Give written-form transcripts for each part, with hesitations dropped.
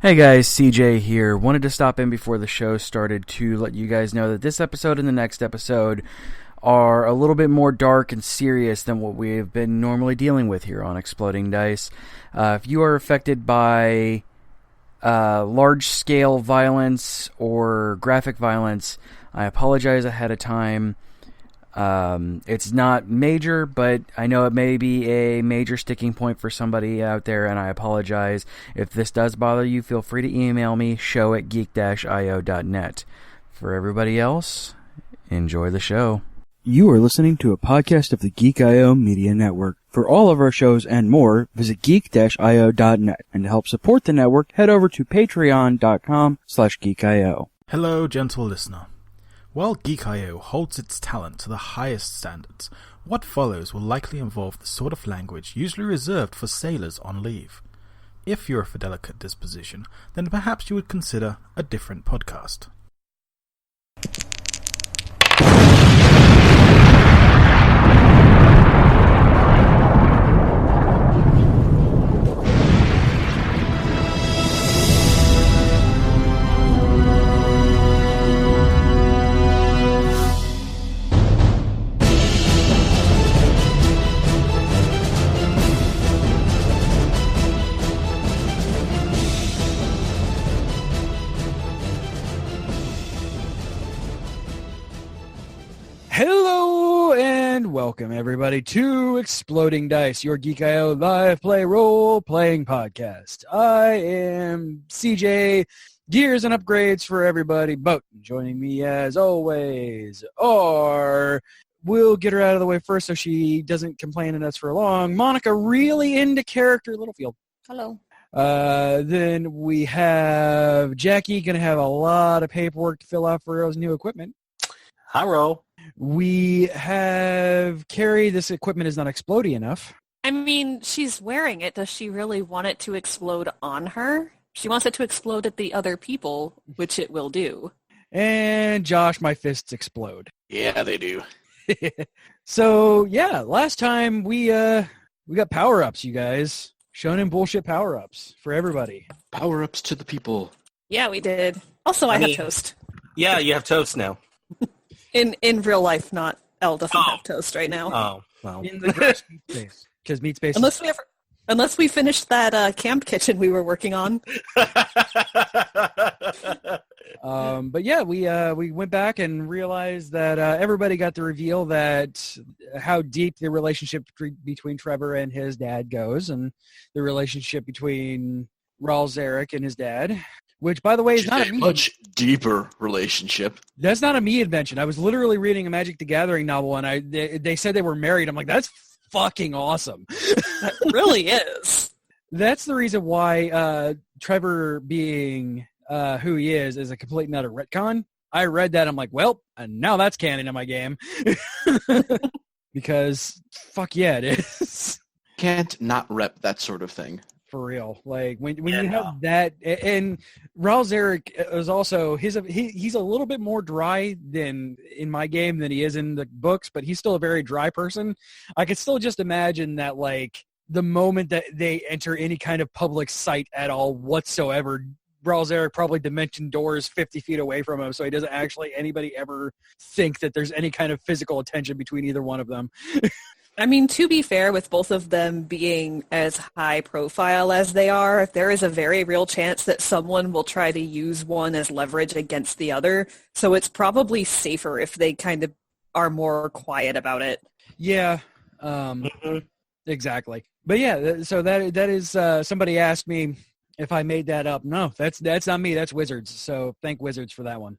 Hey guys, CJ here. Wanted to stop in before the show started to let you guys know that this episode and the next episode are a little bit more dark and serious than what we've been normally dealing with here on Exploding Dice. If you are affected by large-scale violence or graphic violence, I apologize ahead of time. It's not major, but I know it may be a major sticking point for somebody out there, and I apologize. If this does bother you, feel free to email me, show@geek-io.net. For everybody else, enjoy the show. You are listening to a podcast of the Geek.io Media Network. For all of our shows and more, visit geek-io.net. And to help support the network, head over to patreon.com/geek.io. Hello, gentle listener. While Geek.io holds its talent to the highest standards, what follows will likely involve the sort of language usually reserved for sailors on leave. If you're of a delicate disposition, then perhaps you would consider a different podcast. Hello and welcome everybody to Exploding Dice, your Geek.io live play role-playing podcast. I am CJ, Gears and Upgrades for Everybody Boat. Joining me as always are, we'll get her out of the way first so she doesn't complain at us for long, Monica, really into character, Littlefield. Hello. Then we have Jackie, going to have a lot of paperwork to fill out for Rose new equipment. Hello. We have Carrie. This equipment is not explodey enough. I mean, she's wearing it. Does she really want it to explode on her? She wants it to explode at the other people, which it will do. And Josh, my fists explode. Yeah, they do. So, yeah, last time we got power-ups, you guys. Shonen bullshit power-ups for everybody. Power-ups to the people. Yeah, we did. Also, I have toast. Yeah, you have toast now. In real life, not Elle doesn't have toast right now. Oh, well. In the gross meat space. Because meat space Unless we finished that camp kitchen we were working on. But yeah, we went back and realized that everybody got to reveal that how deep the relationship between Trevor and his dad goes, and the relationship between Raul Zarek and his dad. Which, by the way, is not a much deeper relationship. That's not a me invention. I was literally reading a Magic the Gathering novel, and they said they were married. I'm like, that's fucking awesome. That really is. That's the reason why Trevor being who he is a complete and utter retcon. I read that. I'm like, well, and now that's canon in my game. Because, fuck yeah, it is. Can't not rep that sort of thing. For real, like when you have that, and Raul Zarek is also he's a little bit more dry than in my game than he is in the books, but he's still a very dry person. I could still just imagine that, like, the moment that they enter any kind of public site at all whatsoever, Raul Zarek probably dimension doors 50 feet away from him, so he doesn't actually anybody ever think that there's any kind of physical attention between either one of them. I mean, to be fair, with both of them being as high profile as they are, there is a very real chance that someone will try to use one as leverage against the other. So it's probably safer if they kind of are more quiet about it. Yeah, exactly. But yeah, so that is somebody asked me if I made that up. No, that's not me. That's Wizards. So thank Wizards for that one.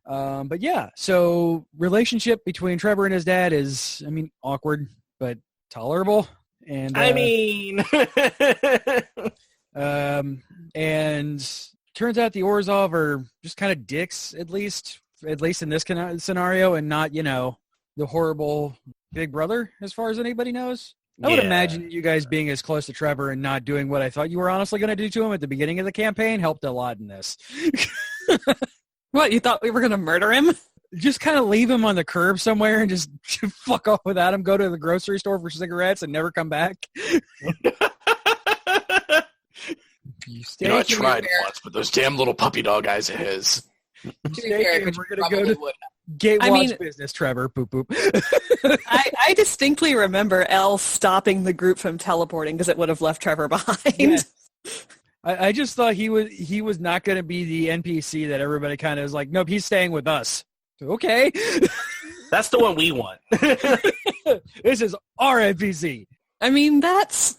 But yeah, so relationship between Trevor and his dad is, I mean, awkward, but tolerable. And and turns out the Orzhov are just kind of dicks, at least in this scenario, and not, the horrible big brother, as far as anybody knows. I would imagine you guys being as close to Trevor and not doing what I thought you were honestly going to do to him at the beginning of the campaign helped a lot in this. What, you thought we were going to murder him? Just kind of leave him on the curb somewhere and just fuck off without him, go to the grocery store for cigarettes and never come back. You stay You know, I here. tried once, but those damn little puppy dog eyes of his. You To be stay fair, here. which We're you gonna go probably to would. Gatewatch business, Trevor. Boop boop. I distinctly remember Elle stopping the group from teleporting because it would have left Trevor behind. Yes. I just thought he was not going to be the NPC that everybody kind of is like, nope, he's staying with us. Okay. That's the one we want. This is our NPC. I mean, that's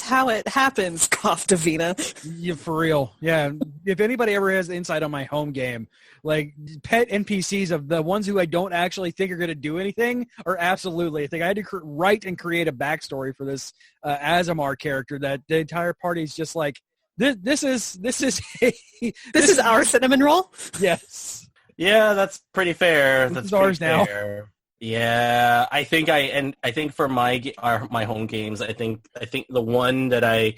how it happens, Cough Davina. Yeah, for real. Yeah. If anybody ever has insight on my home game, like pet NPCs of the ones who I don't actually think are going to do anything are absolutely. I think I had to write and create a backstory for this Azamar character that the entire party is just like, this is our cinnamon roll? Yes. Yeah, that's pretty fair. This That's is ours now. fair. Yeah, I think for my home games, I think the one that I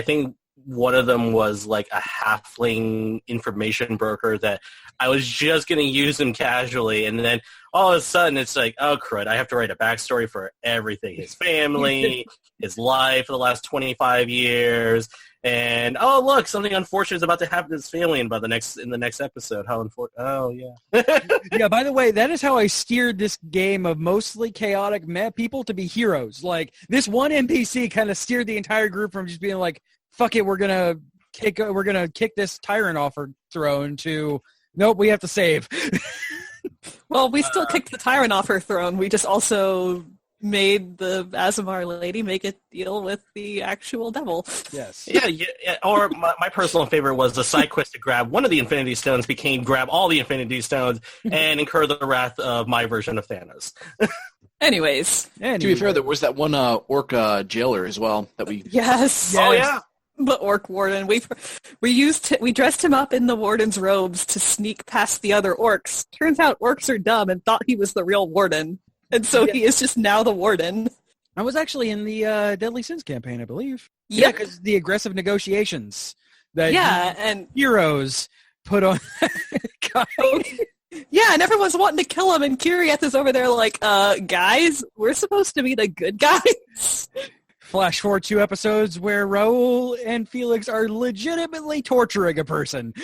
think one of them was like a halfling information broker that I was just going to use him casually, and then all of a sudden it's like, oh crud, I have to write a backstory for everything, his family, his life for the last 25 years, and oh look, something unfortunate is about to happen to his family in the next episode. How unfortunate! Oh yeah. Yeah, by the way, that is how I steered this game of mostly chaotic people to be heroes. Like, this one NPC kind of steered the entire group from just being like, fuck it, we're gonna kick this tyrant off her throne to, nope, we have to save. Well, we still kicked the tyrant off her throne. We just also made the Azamar lady make a deal with the actual devil. Yes. Yeah. Or my personal favorite was the side quest to grab one of the Infinity Stones became grab all the Infinity Stones and incur the wrath of my version of Thanos. Anyways. To be fair, there was that one orc jailer as well that we... Yes. Oh, yeah. The orc warden. We dressed him up in the warden's robes to sneak past the other orcs. Turns out orcs are dumb and thought he was the real warden. And so he is just now the warden. I was actually in the Deadly Sins campaign, I believe. Yep. Yeah, because the aggressive negotiations that and heroes put on guy. Yeah, and everyone's wanting to kill him, and Kiriath is over there like, guys, we're supposed to be the good guys. Flash forward 2 episodes where Raul and Felix are legitimately torturing a person.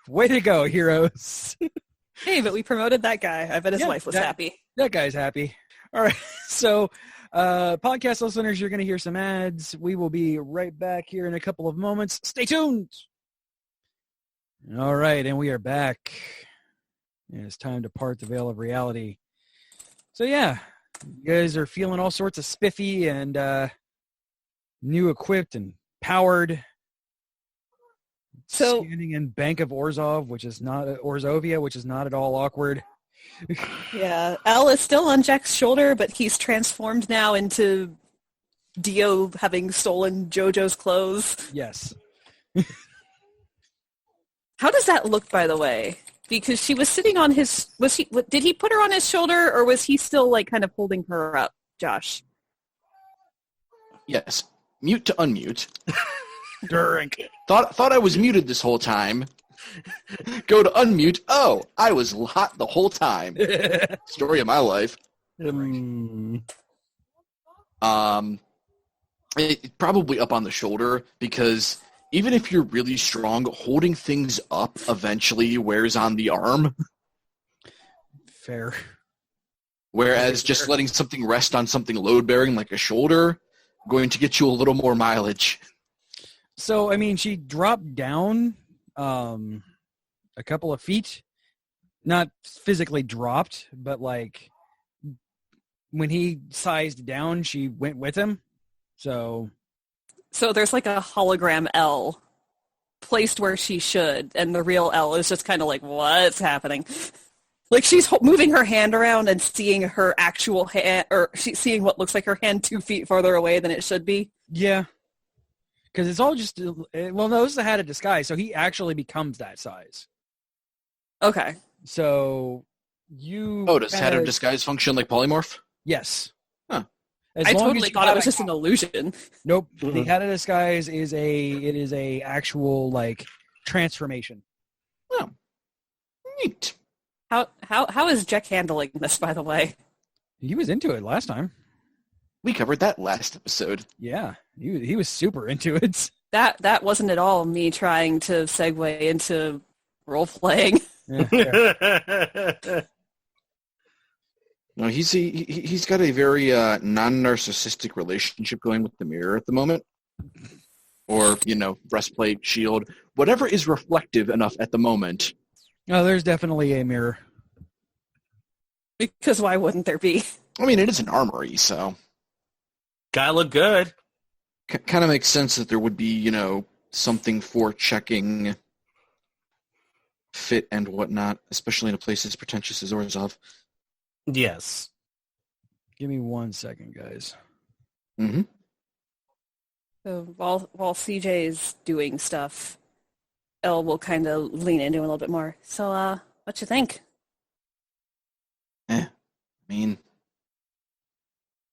Way to go, heroes. Hey, but we promoted that guy. I bet his wife was happy. That guy's happy. All right, so podcast listeners, you're going to hear some ads. We will be right back here in a couple of moments. Stay tuned. All right, and we are back. And it's time to part the veil of reality. So yeah, you guys are feeling all sorts of spiffy and new equipped and powered. So standing in Bank of Orzhov, which is not Orzhovia, which is not at all awkward. yeah, Elle is still on Jack's shoulder, but he's transformed now into Dio having stolen JoJo's clothes. Yes. How does that look, by the way? Because she was sitting on his... Did he put her on his shoulder, or was he still like kind of holding her up, Josh? Yes. Mute to unmute. Drink. Thought I was muted this whole time. Go to unmute. Oh, I was hot the whole time. Story of my life. It probably up on the shoulder, because even if you're really strong, holding things up eventually wears on the arm. Fair. Whereas just letting something rest on something load-bearing like a shoulder, going to get you a little more mileage. So, I mean, she dropped down a couple of feet. Not physically dropped, but like when he sized down, she went with him. So there's like a hologram L placed where she should, and the real L is just kind of like, what's happening? Like she's moving her hand around and seeing her actual hand, or she's seeing what looks like her hand 2 feet farther away than it should be. Yeah. Because it's all just, well, no, this is a hat of disguise, so he actually becomes that size. Okay. So you... Oh, does hat of disguise function like polymorph? Yes. Huh. I totally thought it was just an illusion. Nope. Mm-hmm. The hat of disguise is a actual, like, transformation. Oh. Neat. How is Jack handling this, by the way? He was into it last time. We covered that last episode. Yeah. He was super into it. That wasn't at all me trying to segue into role-playing. Yeah. No, he's got a very non-narcissistic relationship going with the mirror at the moment. Or, breastplate, shield, whatever is reflective enough at the moment. Oh, there's definitely a mirror. Because why wouldn't there be? I mean, it is an armory, so... Gotta look good. Kind of makes sense that there would be, something for checking fit and whatnot, especially in a place as pretentious as Orzhov. Yes. Give me 1 second, guys. Mm-hmm. So while CJ is doing stuff, Elle will kind of lean into him a little bit more. So, what you think? I mean,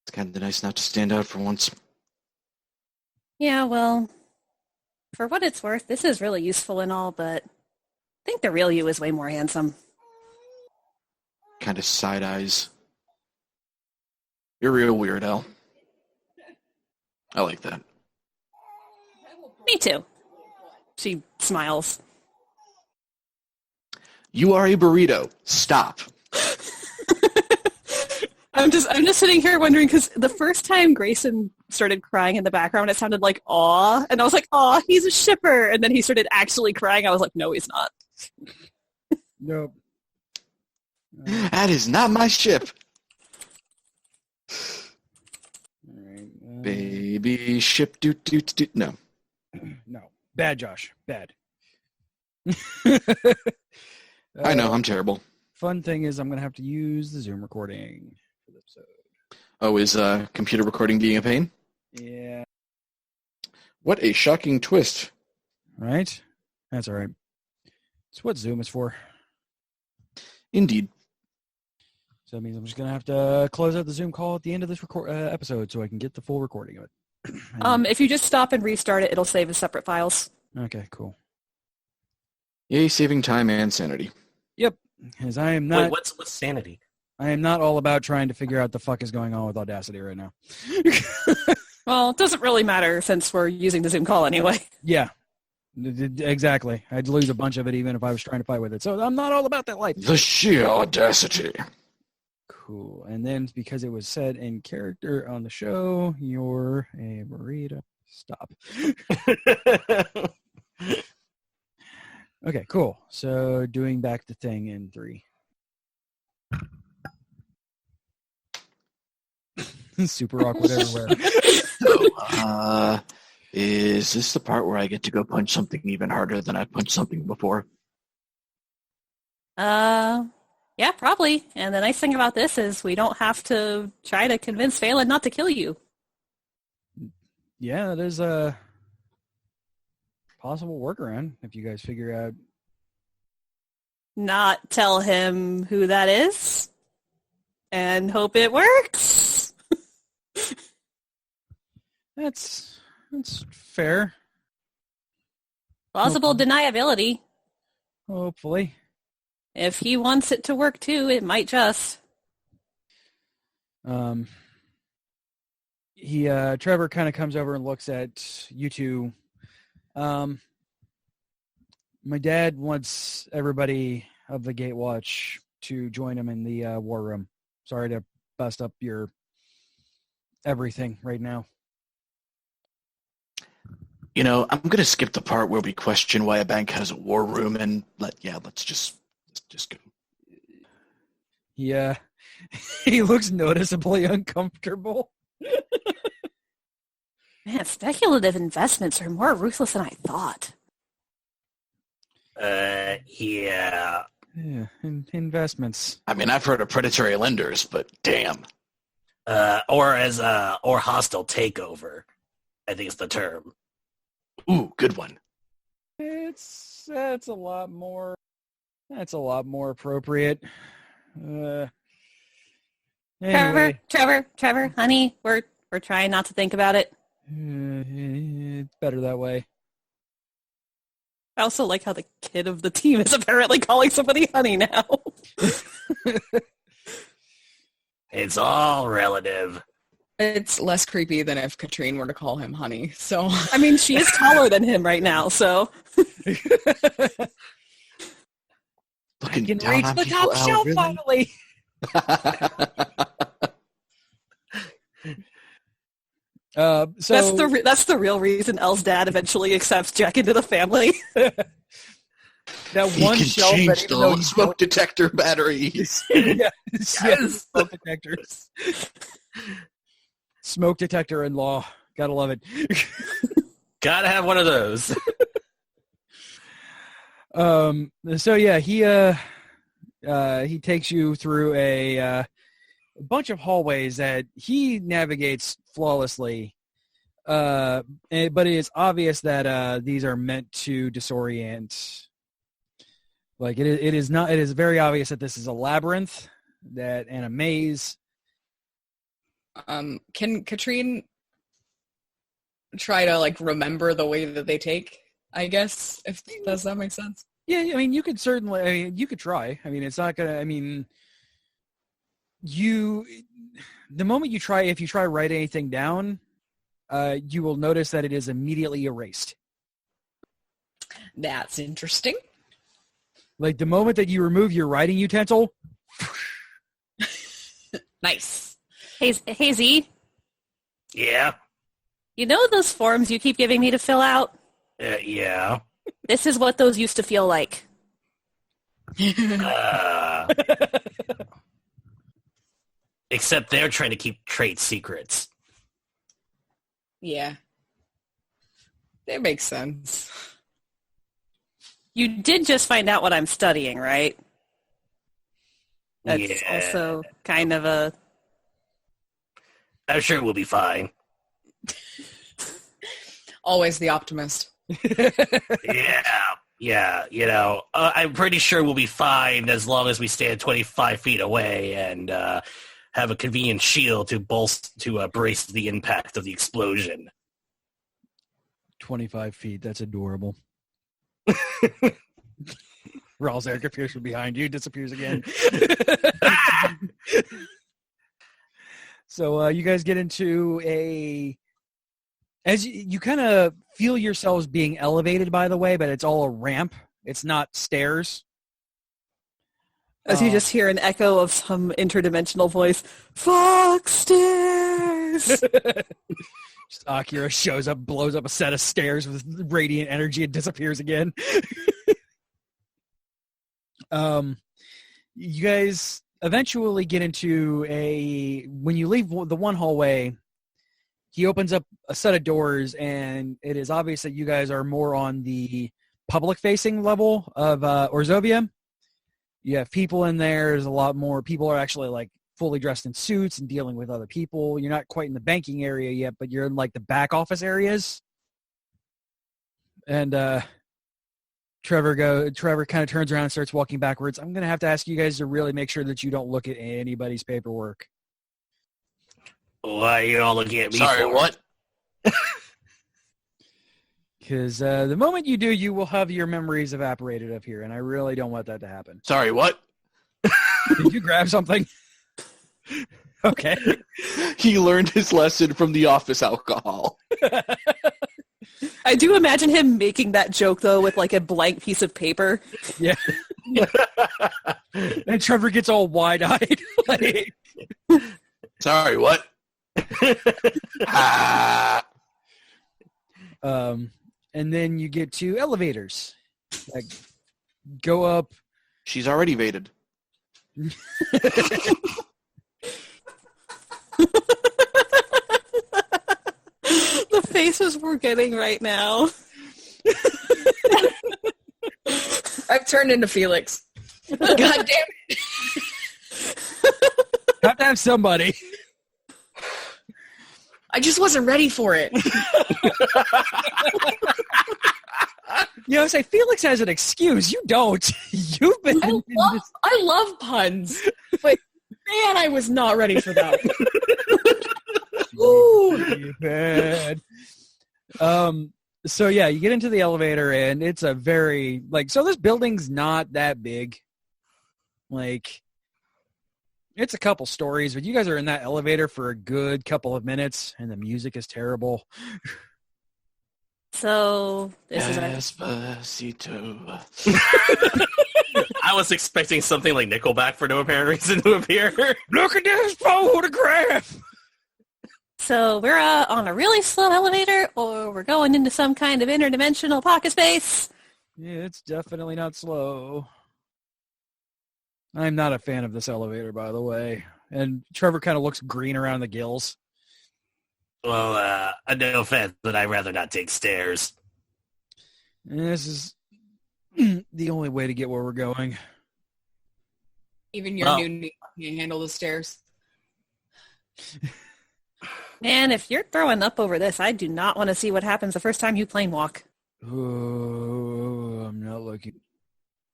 it's kind of nice not to stand out for once. Yeah, well, for what it's worth, this is really useful and all, but I think the real you is way more handsome. Kind of side eyes. You're real weird, Elle. I like that. Me too. She smiles. You are a burrito. Stop. I'm just sitting here wondering, because the first time Grayson started crying in the background, it sounded like aw, and I was like, aw, he's a shipper, and then he started actually crying. I was like, no, he's not. Nope. That is not my ship. All right. Baby ship doot. No. No. Bad, Josh. Bad. I know, I'm terrible. Fun thing is I'm going to have to use the Zoom recording for the episode. Oh, is computer recording being a pain? Yeah. What a shocking twist. Right? That's all right. It's what Zoom is for. Indeed. So that means I'm just going to have to close out the Zoom call at the end of this episode so I can get the full recording of it. If you just stop and restart it, it'll save as separate files. Okay, cool. Yay, saving time and sanity. Yep. Because I am not... Wait, what's sanity? I am not all about trying to figure out the fuck is going on with Audacity right now. Well, it doesn't really matter since we're using the Zoom call anyway. Yeah. Exactly. I'd lose a bunch of it even if I was trying to fight with it. So I'm not all about that life. The sheer audacity. Cool. And then because it was said in character on the show, you're a burrito. Stop. Okay, cool. So doing back the thing in 3. Super awkward everywhere. So, is this the part where I get to go punch something even harder than I've punched something before? Yeah, probably. And the nice thing about this is we don't have to try to convince Phelan not to kill you. Yeah, there's a possible workaround if you guys figure out. Not tell him who that is and hope it works. That's fair. Plausible deniability. Hopefully. If he wants it to work too, it might just. Trevor kind of comes over and looks at you two. My dad wants everybody of the Gatewatch to join him in the war room. Sorry to bust up your everything right now. I'm going to skip the part where we question why a bank has a war room and let's just go. Yeah. He looks noticeably uncomfortable. Man, speculative investments are more ruthless than I thought. Yeah. Yeah, investments. I mean, I've heard of predatory lenders, but damn. Or hostile takeover, I think is the term. Ooh, good one. That's a lot more appropriate. Anyway. Trevor, honey, we're trying not to think about it. It's better that way. I also like how the kid of the team is apparently calling somebody honey now. It's all relative. It's less creepy than if Katrine were to call him honey. So I mean, she is taller than him right now, so. I can reach the top shelf finally. So that's the real reason Elle's dad eventually accepts Jack into the family. That one shelf that even though smoke detector batteries. Yes, smoke detectors. Smoke detector in law. Gotta love it. Gotta have one of those. So yeah, he takes you through a bunch of hallways that he navigates flawlessly. But it is obvious that these are meant to disorient. Like it is not. It is very obvious that this is a labyrinth, and a maze. Can Katrine try to like remember the way that they take? I guess does that make sense? Yeah, I mean, you could certainly. I mean, you could try. I mean, it's not gonna. I mean, the moment if you try to write anything down, you will notice that it is immediately erased. That's interesting. Like the moment that you remove your writing utensil. Nice. Hey Z. Yeah. You know those forms you keep giving me to fill out? Yeah. This is what those used to feel like. Except they're trying to keep trade secrets. Yeah. That makes sense. You did just find out what I'm studying, right? That's Yeah. also kind of a... I'm sure we'll be fine. Always the optimist. Yeah, I'm pretty sure we'll be fine as long as we stand 25 feet away and have a convenient shield to brace the impact of the explosion. 25 feet, that's adorable. Rawls Eric appears from behind you, disappears again. So you guys get into as you kind of feel yourselves being elevated, by the way, but it's all a ramp. It's not stairs. As you just hear an echo of some interdimensional voice, "Fuck stairs!" Just Akira shows up, blows up a set of stairs with radiant energy, and disappears again. You guys eventually get into when you leave the one hallway, he opens up a set of doors, and it is obvious that you guys are more on the public-facing level of Orzhovia. You have people in there. There's a lot more. People are actually like fully dressed in suits and dealing with other people. You're not quite in the banking area yet, but you're in like the back office areas. And Trevor kind of turns around and starts walking backwards. I'm going to have to ask you guys to really make sure that you don't look at anybody's paperwork. Why are you all looking at me? Sorry, for? what? Because the moment you do, you will have your memories evaporated up here, and I really don't want that to happen. Sorry, what? Did you grab something? Okay. He learned his lesson from the office alcohol. I do imagine him making that joke, though, with like a blank piece of paper. Yeah. And Trevor gets all wide-eyed. Like, Sorry, what? And then you get to elevators. Like, go up. She's already Vated. The faces we're getting right now. I've turned into Felix. God damn it. Have to have somebody. I just wasn't ready for it. You know, say Felix has an excuse. You don't. You've been. I love puns, but man, I was not ready for that. Ooh, bad. So yeah, you get into the elevator, and it's a very so this building's not that big. Like, It's a couple stories, but you guys are in that elevator for a good couple of minutes, and the music is terrible. So this Despacito. I was expecting something like Nickelback for no apparent reason to appear. Look at this photograph! So we're on a really slow elevator, or we're going into some kind of interdimensional pocket space. Yeah, it's definitely not slow. I'm not a fan of this elevator, by the way. And Trevor kind of looks green around the gills. Well, no offense, but I'd rather not take stairs. And this is the only way to get where we're going. Even your new can't handle the stairs. Man, if you're throwing up over this, I do not want to see what happens the first time you plane walk. Oh, I'm not looking.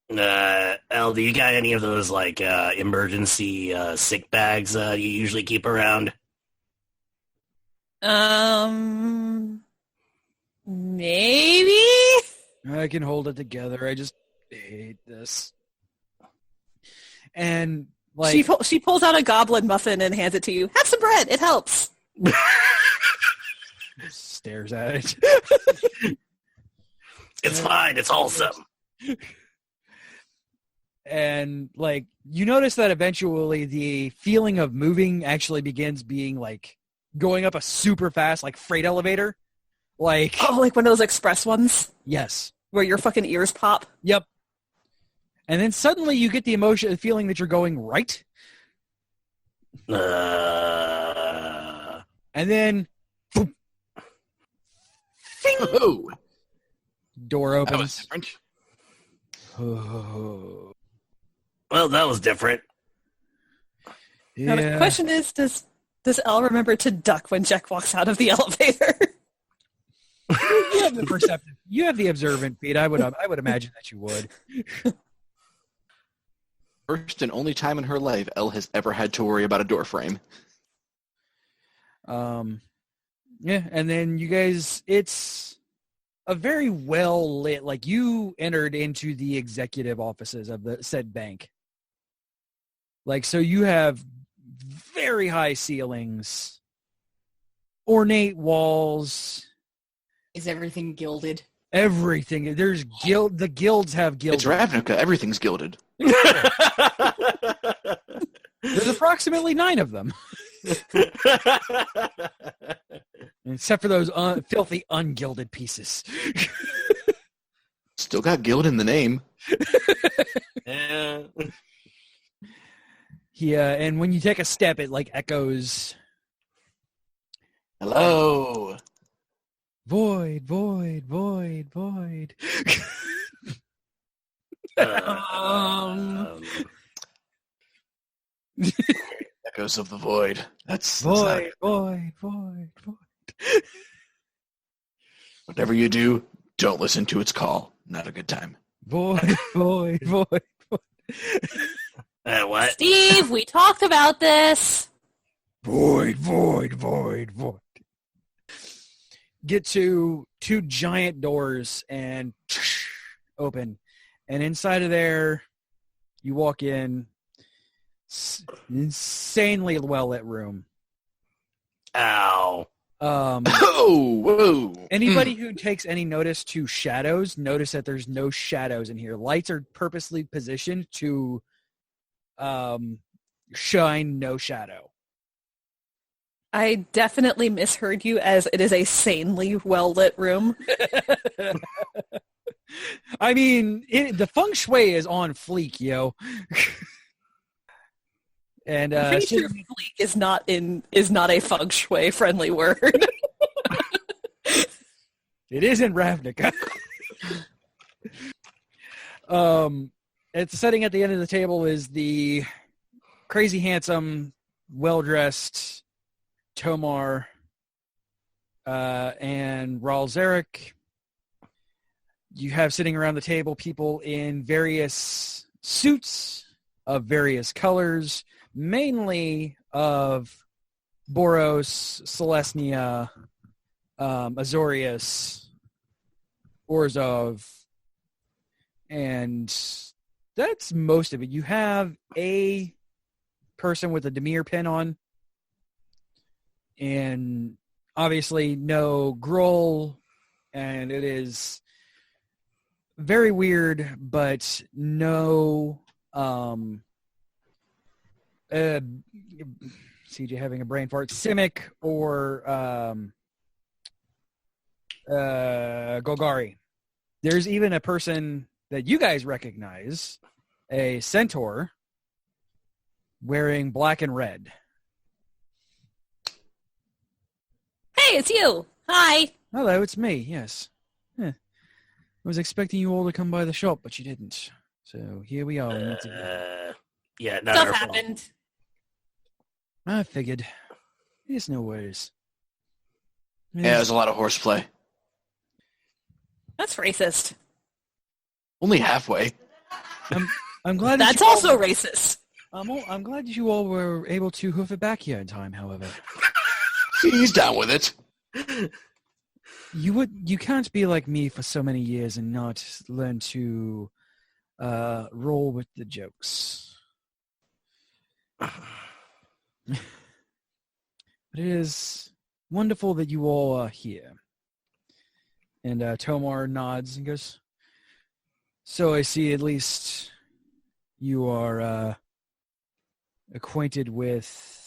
El, do you got any of those, like, emergency sick bags you usually keep around? Maybe? I can hold it together. I just hate this. And, like... She pulls out a goblin muffin and hands it to you. Have some bread. It helps. Stares at it. It's fine. It's wholesome. And, like, you notice that eventually the feeling of moving actually begins being, like, going up a super fast, like, freight elevator. Like... Oh, like one of those express ones? Yes. Where your fucking ears pop? Yep. And then suddenly you get the feeling that you're going right. And then... Boom, Oh, door that opens. was different. Oh. Well, that was different. Now the question is, does Elle remember to duck when Jack walks out of the elevator? You have the perceptive. You have the observant feet. I would imagine that you would. First and only time in her life Elle has ever had to worry about a door frame. Yeah, and then you guys, it's a very well lit, like you entered into the executive offices of the said bank. Like, so you have very high ceilings, ornate walls. Is everything gilded? Everything. There's the guilds have guilds. It's Ravnica. Everything's gilded. There's approximately 9 of them. Except for those filthy ungilded pieces. Still got guild in the name. Yeah, and when you take a step, it like echoes. Hello. Void, void, void, void. Echoes of the void. That's void, void, void, void. Whatever you do, don't listen to its call. Not a good time. Void, void, void, void. What? Steve, we talked about this. Void, void, void, void. Get to 2 giant doors and open. And inside of there, you walk in. Insanely well-lit room. Ow. Oh, whoa. Anybody who takes any notice to shadows, notice that there's no shadows in here. Lights are purposely positioned to shine no shadow. I definitely misheard you as it is a sanely well-lit room. I mean, the feng shui is on fleek, yo. And I'm pretty sure fleek is not a feng shui friendly word. It is in Ravnica. It's sitting at the end of the table is the crazy handsome, well-dressed Tomar and Raul Zarek. You have sitting around the table people in various suits of various colors, mainly of Boros, Celestia, Azorius, Orzhov, and that's most of it. You have a person with a Demir pin on. And obviously no Gruul, and it is very weird, but no CJ having a brain fart, Simic or Golgari. There's even a person that you guys recognize, a centaur, wearing black and red. Hey, it's you. Hi. Hello, it's me, yes. I was expecting you all to come by the shop, but you didn't. So here we are. Yeah, not Stuff our happened. fault. I figured. There's no worries. Yeah, there's a lot of horseplay. That's racist. Only halfway. I'm glad That's you all- also racist. I'm glad you all were able to hoof it back here in time, however. He's down with it. You can't be like me for so many years and not learn to roll with the jokes. But it is wonderful that you all are here. And Tomar nods and goes, so I see at least you are acquainted with...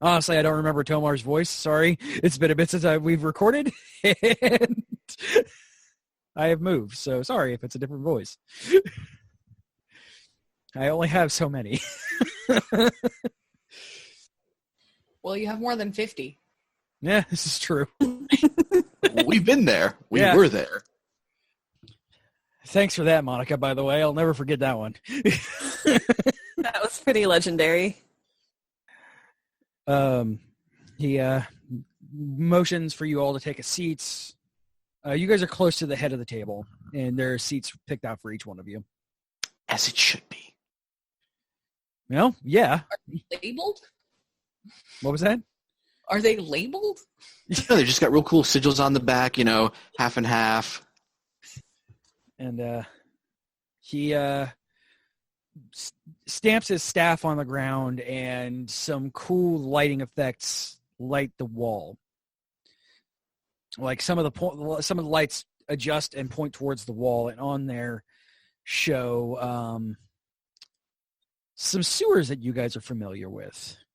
Honestly, I don't remember Tomar's voice. Sorry. It's been a bit since we've recorded. And I have moved, so sorry if it's a different voice. I only have so many. Well, you have more than 50. Yeah, this is true. We've been there. We Yeah. were there. Thanks for that, Monica, by the way. I'll never forget that one. That was pretty legendary. He motions for you all to take a seat. You guys are close to the head of the table, and there are seats picked out for each one of you. As it should be. Well, yeah. Labeled? What was that? Are they labeled? No, they just got real cool sigils on the back, half and half. And he stamps his staff on the ground, and some cool lighting effects light the wall. Like some of the lights adjust and point towards the wall, and on there show some sewers that you guys are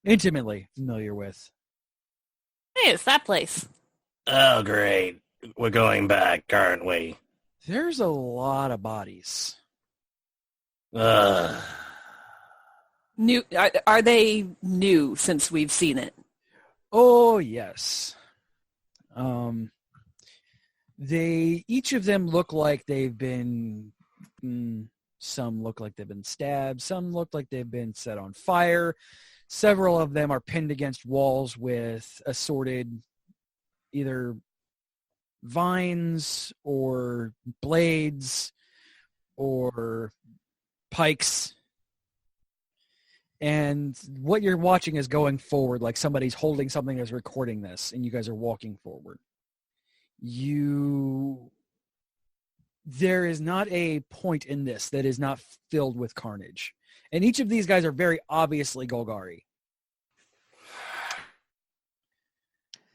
intimately familiar with. Hey, it's that place. Oh, great. We're going back, aren't we? There's a lot of bodies. New? Are they new since we've seen it? Oh, yes. Each of them look like they've been, some look like they've been stabbed, some look like they've been set on fire. Several of them are pinned against walls with assorted either vines or blades or pikes. And what you're watching is going forward, like somebody's holding something that's recording this, and you guys are walking forward. There is not a point in this that is not filled with carnage. And each of these guys are very obviously Golgari.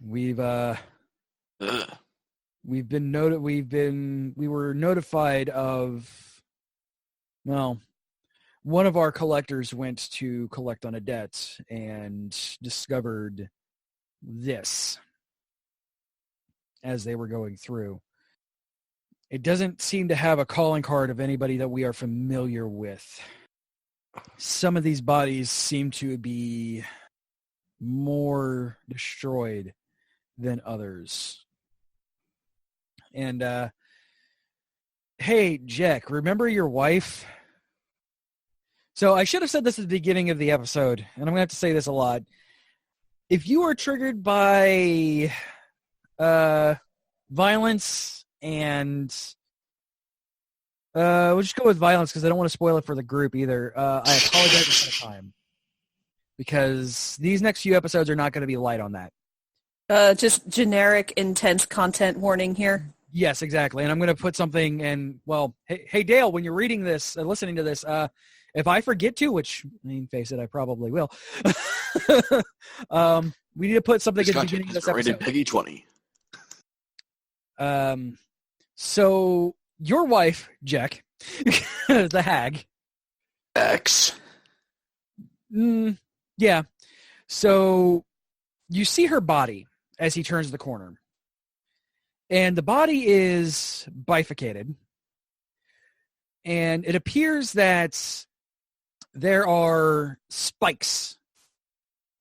We were notified of, well, one of our collectors went to collect on a debt and discovered this as they were going through. It doesn't seem to have a calling card of anybody that we are familiar with. Some of these bodies seem to be more destroyed than others. And, hey, Jack, remember your wife? So I should have said this at the beginning of the episode, and I'm going to have to say this a lot. If you are triggered by violence and we'll just go with violence because I don't want to spoil it for the group either. I apologize ahead of time because these next few episodes are not going to be light on that. Just generic intense content warning here. Yes, exactly. And I'm going to put something in, well, hey Dale, when you're reading this, listening to this, If I forget to, which, I mean, face it, I probably will, we need to put something at the beginning of this rated episode. Peggy 20. So your wife, Jack, the hag. X. Yeah. So you see her body as he turns the corner. And the body is bifurcated. And it appears that there are spikes,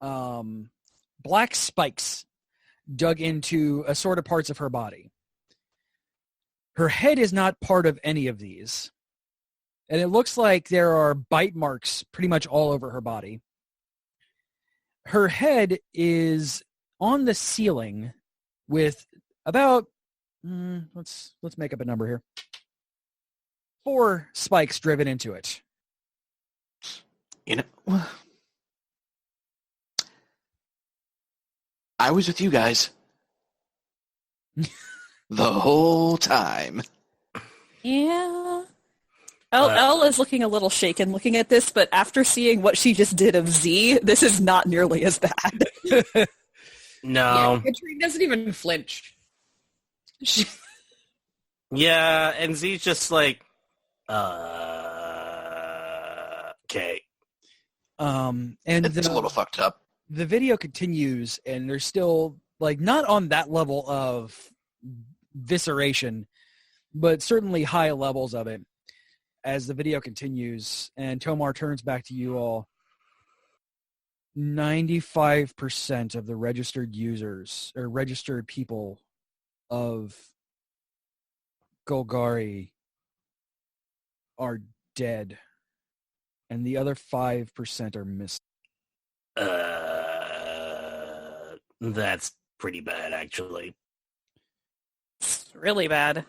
black spikes, dug into assorted parts of her body. Her head is not part of any of these. And it looks like there are bite marks pretty much all over her body. Her head is on the ceiling with about, let's make up a number here, 4 spikes driven into it. You know, I was with you guys the whole time. Yeah. Elle is looking a little shaken looking at this, but after seeing what she just did of Z, this is not nearly as bad. No. Yeah, Katrine doesn't even flinch. Yeah, and Z's just like, okay. And It's a little fucked up. The video continues, and there's still, like, not on that level of visceration, but certainly high levels of it as the video continues, and Tomar turns back to you all. 95% of the registered users, or registered people of Golgari are dead, and the other 5% are missing. That's pretty bad, actually. It's really bad.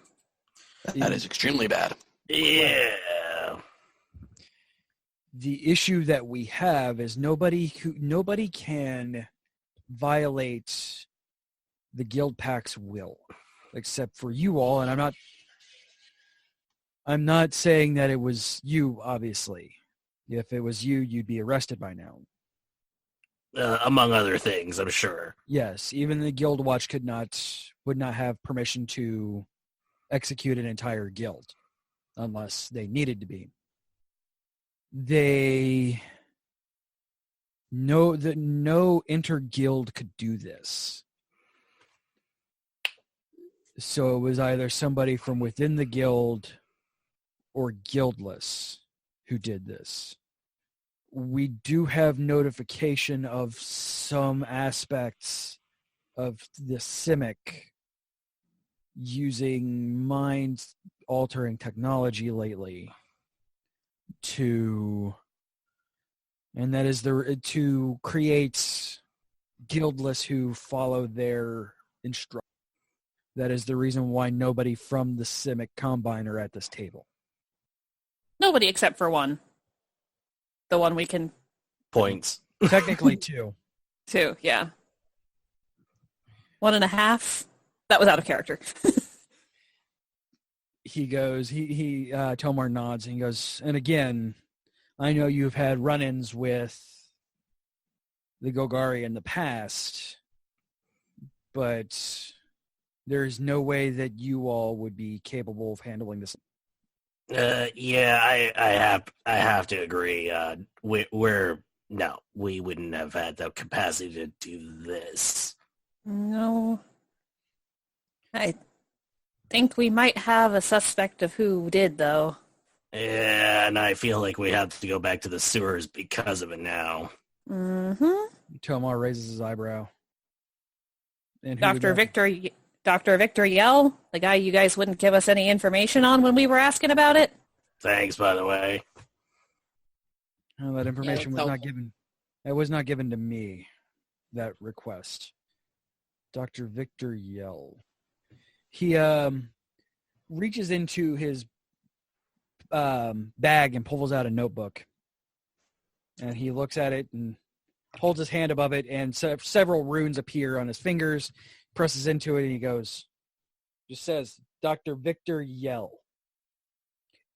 That is extremely bad. Yeah. The issue that we have is nobody can violate the guild pack's will, except for you all. And I'm not saying that it was you, obviously. If it was you, you'd be arrested by now. Among other things, I'm sure. Yes, even the Guild Watch would not have permission to execute an entire guild unless they needed to be. No inter-guild could do this. So it was either somebody from within the guild or guildless who did this. We do have notification of some aspects of the Simic using mind-altering technology lately to create guildless who follow their instructions. That is the reason why nobody from the Simic Combine are at this table. Nobody except for one. The one we can... Points. Technically 2. 2, yeah. 1.5. That was out of character. He goes, Tomar nods, and he goes, and again, I know you've had run-ins with the Golgari in the past, but there's no way that you all would be capable of handling this. Yeah, I have to agree. We wouldn't have had the capacity to do this. No. I think we might have a suspect of who did, though. Yeah, and I feel like we have to go back to the sewers because of it now. Mm-hmm. Tomar raises his eyebrow. And Dr. Victor Yell, the guy you guys wouldn't give us any information on when we were asking about it. Thanks, by the way. Oh, that information was not given. That was not given to me, that request. Dr. Victor Yell. He reaches into his bag and pulls out a notebook. And he looks at it and holds his hand above it, and several runes appear on his fingers, presses into it, and he goes, just says, Dr. Victor Yell.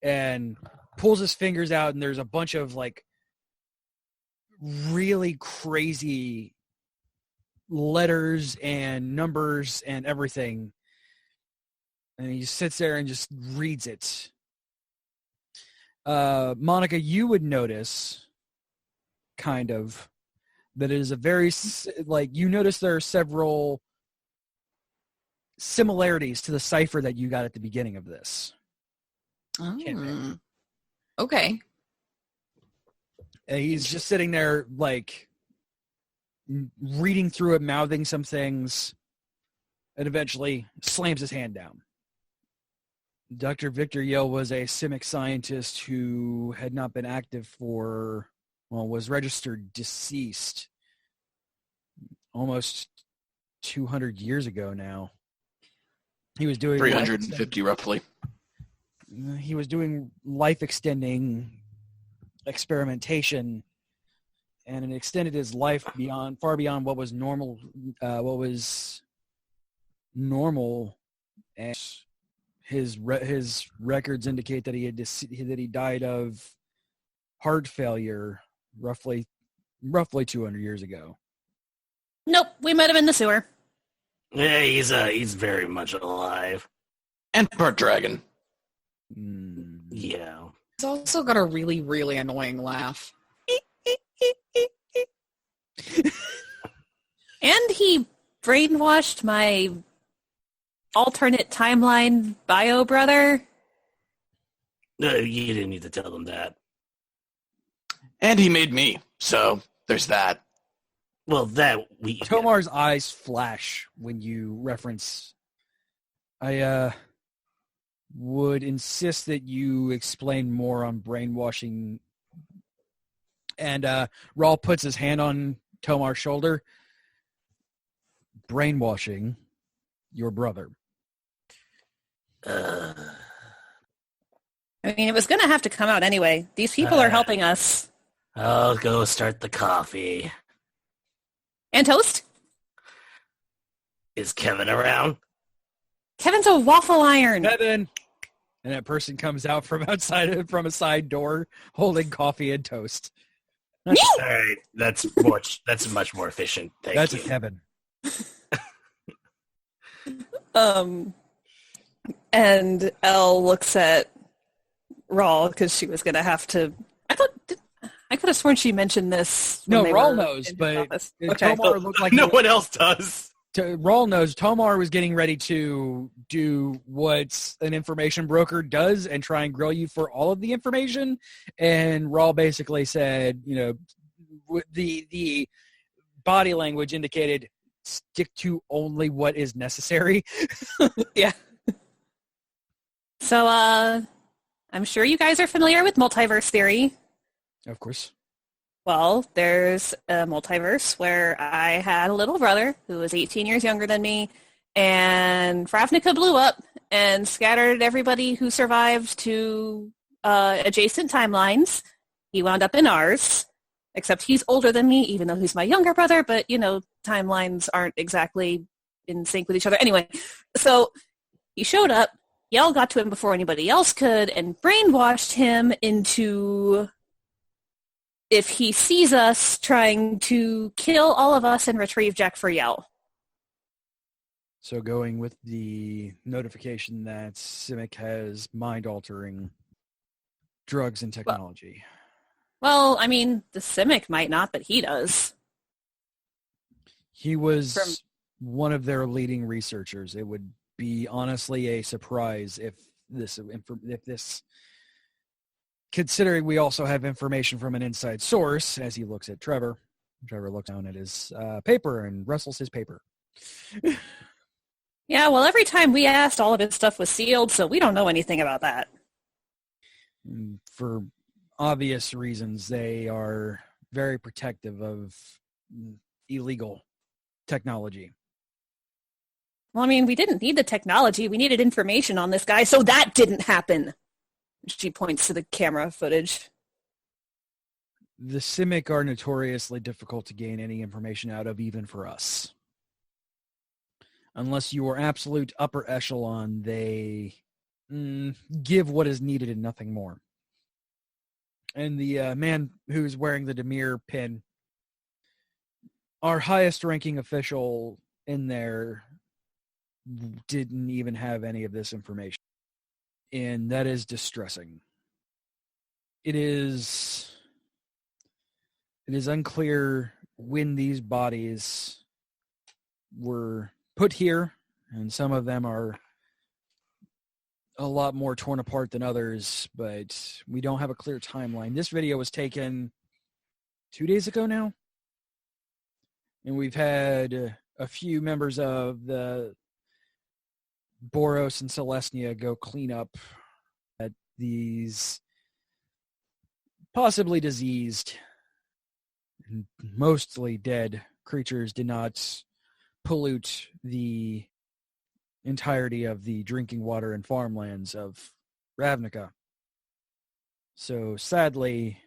And pulls his fingers out, and there's a bunch of like really crazy letters and numbers and everything. And he sits there and just reads it. Monica, you would notice kind of that it is a very, like, you notice there are several similarities to the cipher that you got at the beginning of this. Oh. Okay. And he's just sitting there, like, reading through it, mouthing some things, and eventually slams his hand down. Dr. Victor Yale was a Simic scientist who had not been active for, well, was registered deceased almost 200 years ago now. He was doing 350 roughly. He was doing life-extending experimentation, and it extended his life far beyond what was normal. And his records indicate that he died of heart failure roughly 200 years ago. Nope, we met him in the sewer. Yeah, he's very much alive. And part dragon. Yeah. He's also got a really, really annoying laugh. And he brainwashed my alternate timeline bio brother. No, you didn't need to tell them that. And he made me, so there's that. Well, that we... Tomar's eyes flash when you reference... I would insist that you explain more on brainwashing. And Raul puts his hand on Tomar's shoulder. Brainwashing your brother. I mean, it was going to have to come out anyway. These people are helping us. I'll go start the coffee. And toast? Is Kevin around? Kevin's a waffle iron. Kevin! And that person comes out from a side door holding coffee and toast. All right, that's much more efficient. Thank you. A Kevin. And Elle looks at Raul because she was going to have to... I could have sworn she mentioned this. No, Raul knows, but Tomar looked like no one else does. Raul knows Tomar was getting ready to do what an information broker does and try and grill you for all of the information. And Raul basically said, the body language indicated stick to only what is necessary. Yeah. So, I'm sure you guys are familiar with multiverse theory. Of course. Well, there's a multiverse where I had a little brother who was 18 years younger than me, and Ravnica blew up and scattered everybody who survived to adjacent timelines. He wound up in ours, except he's older than me, even though he's my younger brother, but, timelines aren't exactly in sync with each other. Anyway, so he showed up, Yell got to him before anybody else could, and brainwashed him into... if he sees us trying to kill all of us and retrieve Jack for Yell. So going with the notification that Simic has mind-altering drugs and technology. Well, I mean, the Simic might not, but he does. He was one of their leading researchers. It would be honestly a surprise if this considering we also have information from an inside source, as he looks at Trevor. Trevor looks down at his paper and rustles his paper. Yeah, well, every time we asked, all of his stuff was sealed, so we don't know anything about that. For obvious reasons, they are very protective of illegal technology. Well, I mean, we didn't need the technology. We needed information on this guy, so that didn't happen. She points to the camera footage. The Simic are notoriously difficult to gain any information out of, even for us. Unless you are absolute upper echelon, they give what is needed and nothing more. And the man who's wearing the Demir pin, our highest ranking official in there, didn't even have any of this information. And that is distressing. It is unclear when these bodies were put here, and some of them are a lot more torn apart than others, but we don't have a clear timeline. This video was taken 2 days ago now, and we've had a few members of the Boros and Celestia go clean up at these possibly diseased, mostly dead creatures did not pollute the entirety of the drinking water and farmlands of Ravnica. So sadly,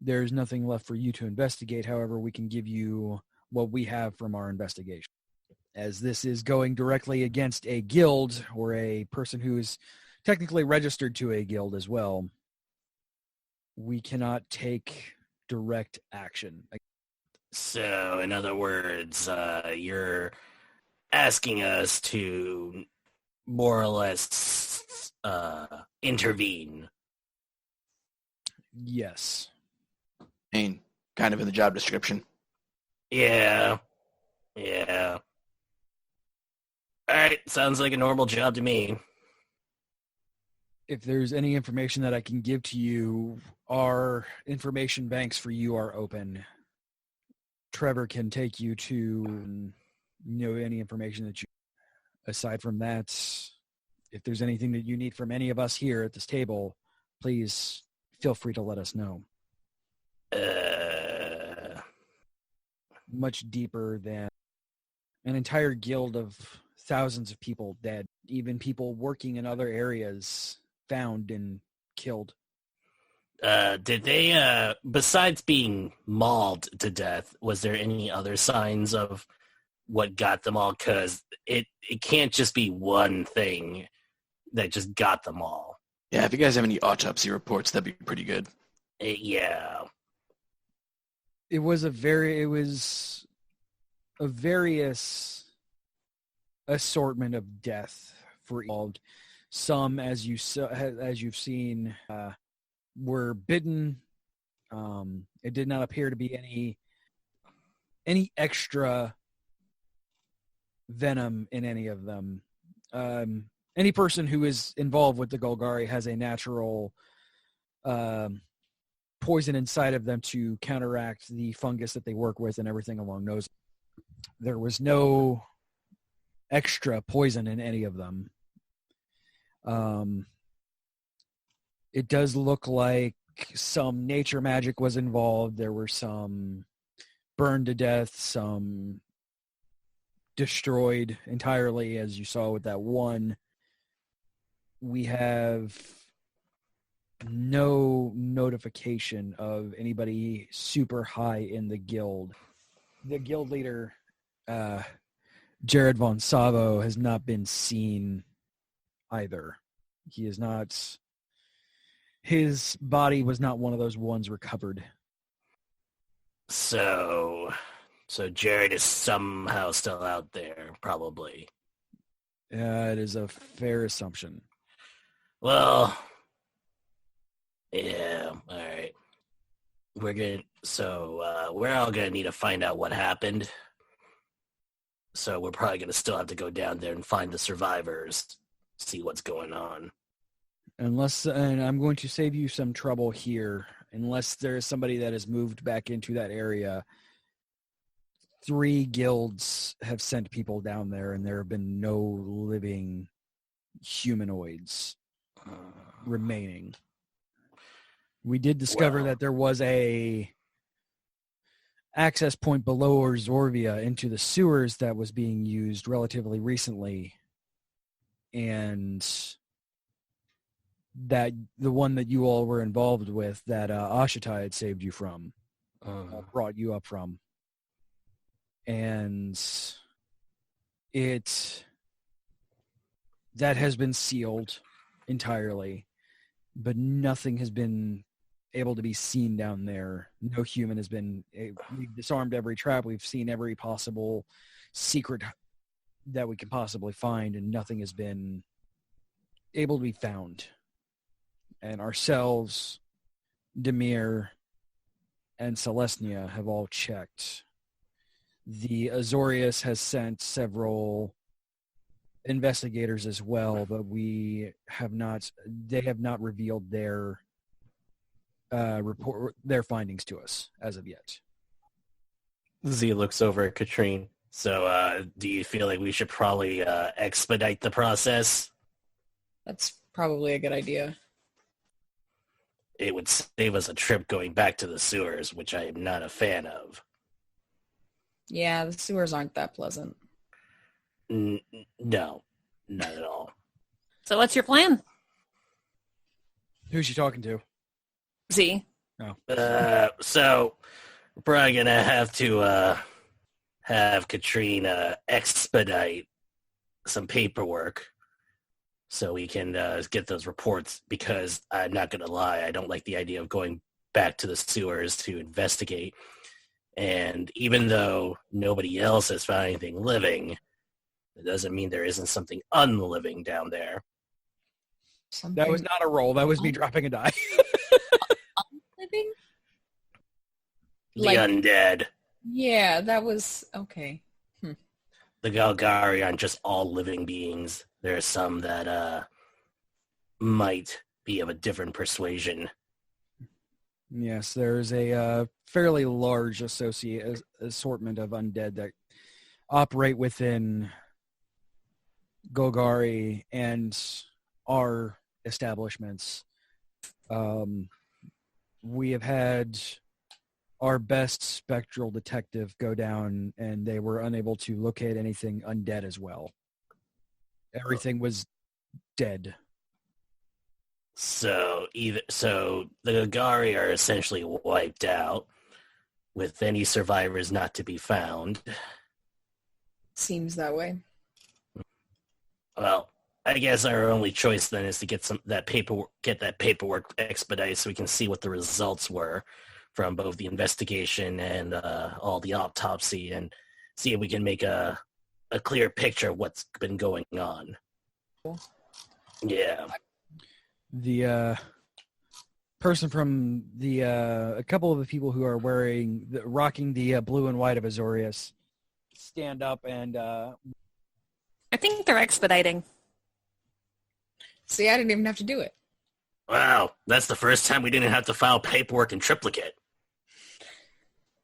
there's nothing left for you to investigate. However, we can give you what we have from our investigation. As this is going directly against a guild or a person who is technically registered to a guild as well, we cannot take direct action. So, in other words, you're asking us to more or less intervene. Yes. Kind of in the job description. Yeah. All right, sounds like a normal job to me. If there's any information that I can give to you, our information banks for you are open. Trevor can take you to any information that you. Aside from that, if there's anything that you need from any of us here at this table, please feel free to let us know. Much deeper than an entire guild of thousands of people dead, even people working in other areas found and killed. Did they, besides being mauled to death, was there any other signs of what got them all? Because it can't just be one thing that just got them all. Yeah, if you guys have any autopsy reports, that'd be pretty good. Yeah. It was a various assortment of death for all. Some, as you've seen, were bitten. It did not appear to be any extra venom in any of them. Any person who is involved with the Golgari has a natural poison inside of them to counteract the fungus that they work with and everything along those. There was no extra poison in any of them. It does look like some nature magic was involved. There were some burned to death, some destroyed entirely, as you saw with that one. We have no notification of anybody super high in the guild. The guild leader, Jared von Savo, has not been seen either. He is not. His body was not one of those ones recovered. So Jared is somehow still out there, probably. It is a fair assumption. Well, yeah, all right. We're all gonna need to find out what happened. So we're probably gonna still have to go down there and find the survivors, see what's going on. And I'm going to save you some trouble here. Unless there is somebody that has moved back into that area, 3 guilds have sent people down there, and there have been no living humanoids remaining. We did discover that there was a access point below Orzhovia into the sewers that was being used relatively recently, and that the one that you all were involved with, that Ashitai had saved you from, brought you up from. And that has been sealed entirely, but nothing has been able to be seen down there. No human has been. We've disarmed every trap. We've seen every possible secret that we can possibly find, and nothing has been able to be found. And ourselves, Demir, and Celestia have all checked. The Azorius has sent several investigators as well, but they have not revealed their their findings to us as of yet. Z looks over at Katrine. So do you feel like we should probably expedite the process? That's probably a good idea. It would save us a trip going back to the sewers, which I am not a fan of. Yeah, the sewers aren't that pleasant. No, not at all. So what's your plan? Who's she talking to? Z. So we're probably gonna have to have Katrina expedite some paperwork so we can get those reports, because I'm not gonna lie, I don't like the idea of going back to the sewers to investigate. And even though nobody else has found anything living, it doesn't mean there isn't something unliving down there. That was not a roll. That was me dropping a die. Living? The Like- undead. Yeah, that was okay. The Galgari aren't just all living beings. There are some that might be of a different persuasion. Yes, there's a fairly large assortment of undead that operate within Golgari and our establishments. We have had our best spectral detective go down, and they were unable to locate anything undead as well. Everything was dead. So the Galgari are essentially wiped out, with any survivors not to be found. Seems that way. Well, I guess our only choice then is to get that paperwork expedited so we can see what the results were from both the investigation and all the autopsy, and see if we can make a clear picture of what's been going on. Cool. Yeah. The person from a couple of the people who are rocking the blue and white of Azorius stand up and I think they're expediting. See, I didn't even have to do it. Wow, that's the first time we didn't have to file paperwork in triplicate.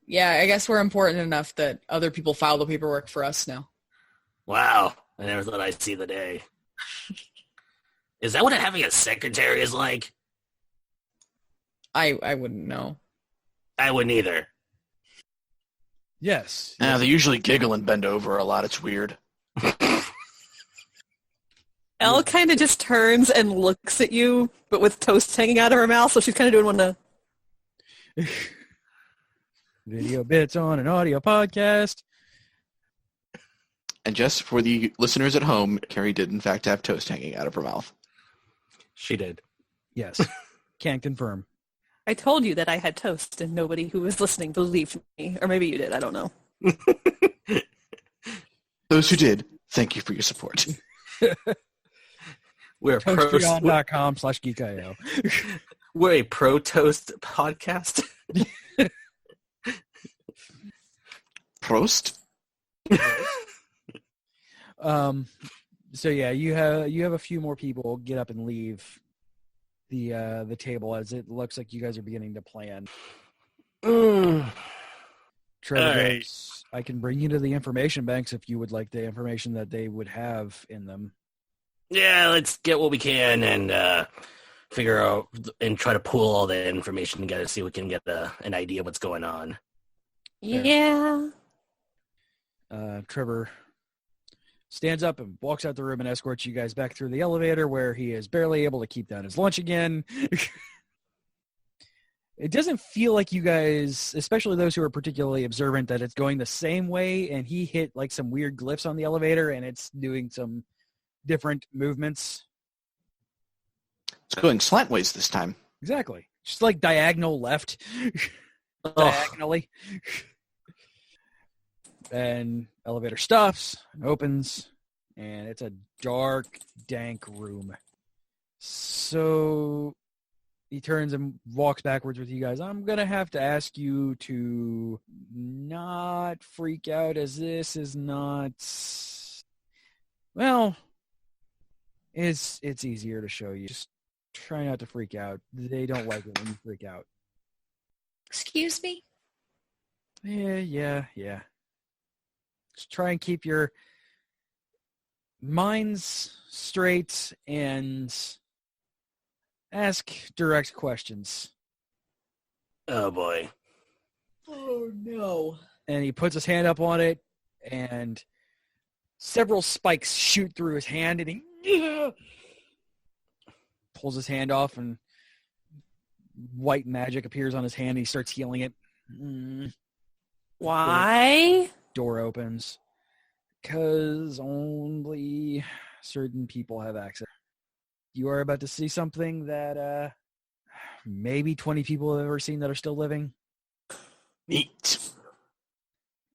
Yeah, I guess we're important enough that other people file the paperwork for us now. Wow, I never thought I'd see the day. Is that what having a secretary is like? I wouldn't know. I wouldn't either. yes. Yeah, they usually giggle and bend over a lot. It's weird. Elle kind of just turns and looks at you, but with toast hanging out of her mouth, so she's kind of doing one of... Video bits on an audio podcast. And just for the listeners at home, Carrie did in fact have toast hanging out of her mouth. She did. Yes. Can confirm. I told you that I had toast, and nobody who was listening believed me. Or maybe you did, I don't know. Those who did, thank you for your support. We're Toastbeyond.com/geekio. We're a pro-toast podcast. Prost. So yeah, you have a few more people get up and leave the table, as it looks like you guys are beginning to plan. Trevor Alright. goes, I can bring you to the information banks if you would like the information that they would have in them. Yeah, let's get what we can and figure out and try to pull all the information together, see if we can get an idea of what's going on. Yeah. Trevor stands up and walks out the room and escorts you guys back through the elevator, where he is barely able to keep down his lunch again. It doesn't feel like you guys, especially those who are particularly observant, that it's going the same way, and he hit like some weird glyphs on the elevator and it's doing some different movements. It's going slantways this time. Exactly. just like diagonal left, diagonally. And elevator stops, opens, and it's a dark, dank room. So he turns and walks backwards with you guys. I'm going to have to ask you to not freak out, as this is not... Well, it's easier to show you. Just try not to freak out. They don't like it when you freak out. Excuse me? Yeah. Just try and keep your minds straight and ask direct questions. Oh boy. Oh no. And he puts his hand up on it, and several spikes shoot through his hand, and he pulls his hand off, and white magic appears on his hand, and he starts healing it. Why? Door opens. Because only certain people have access. You are about to see something that maybe 20 people have ever seen that are still living. Neat.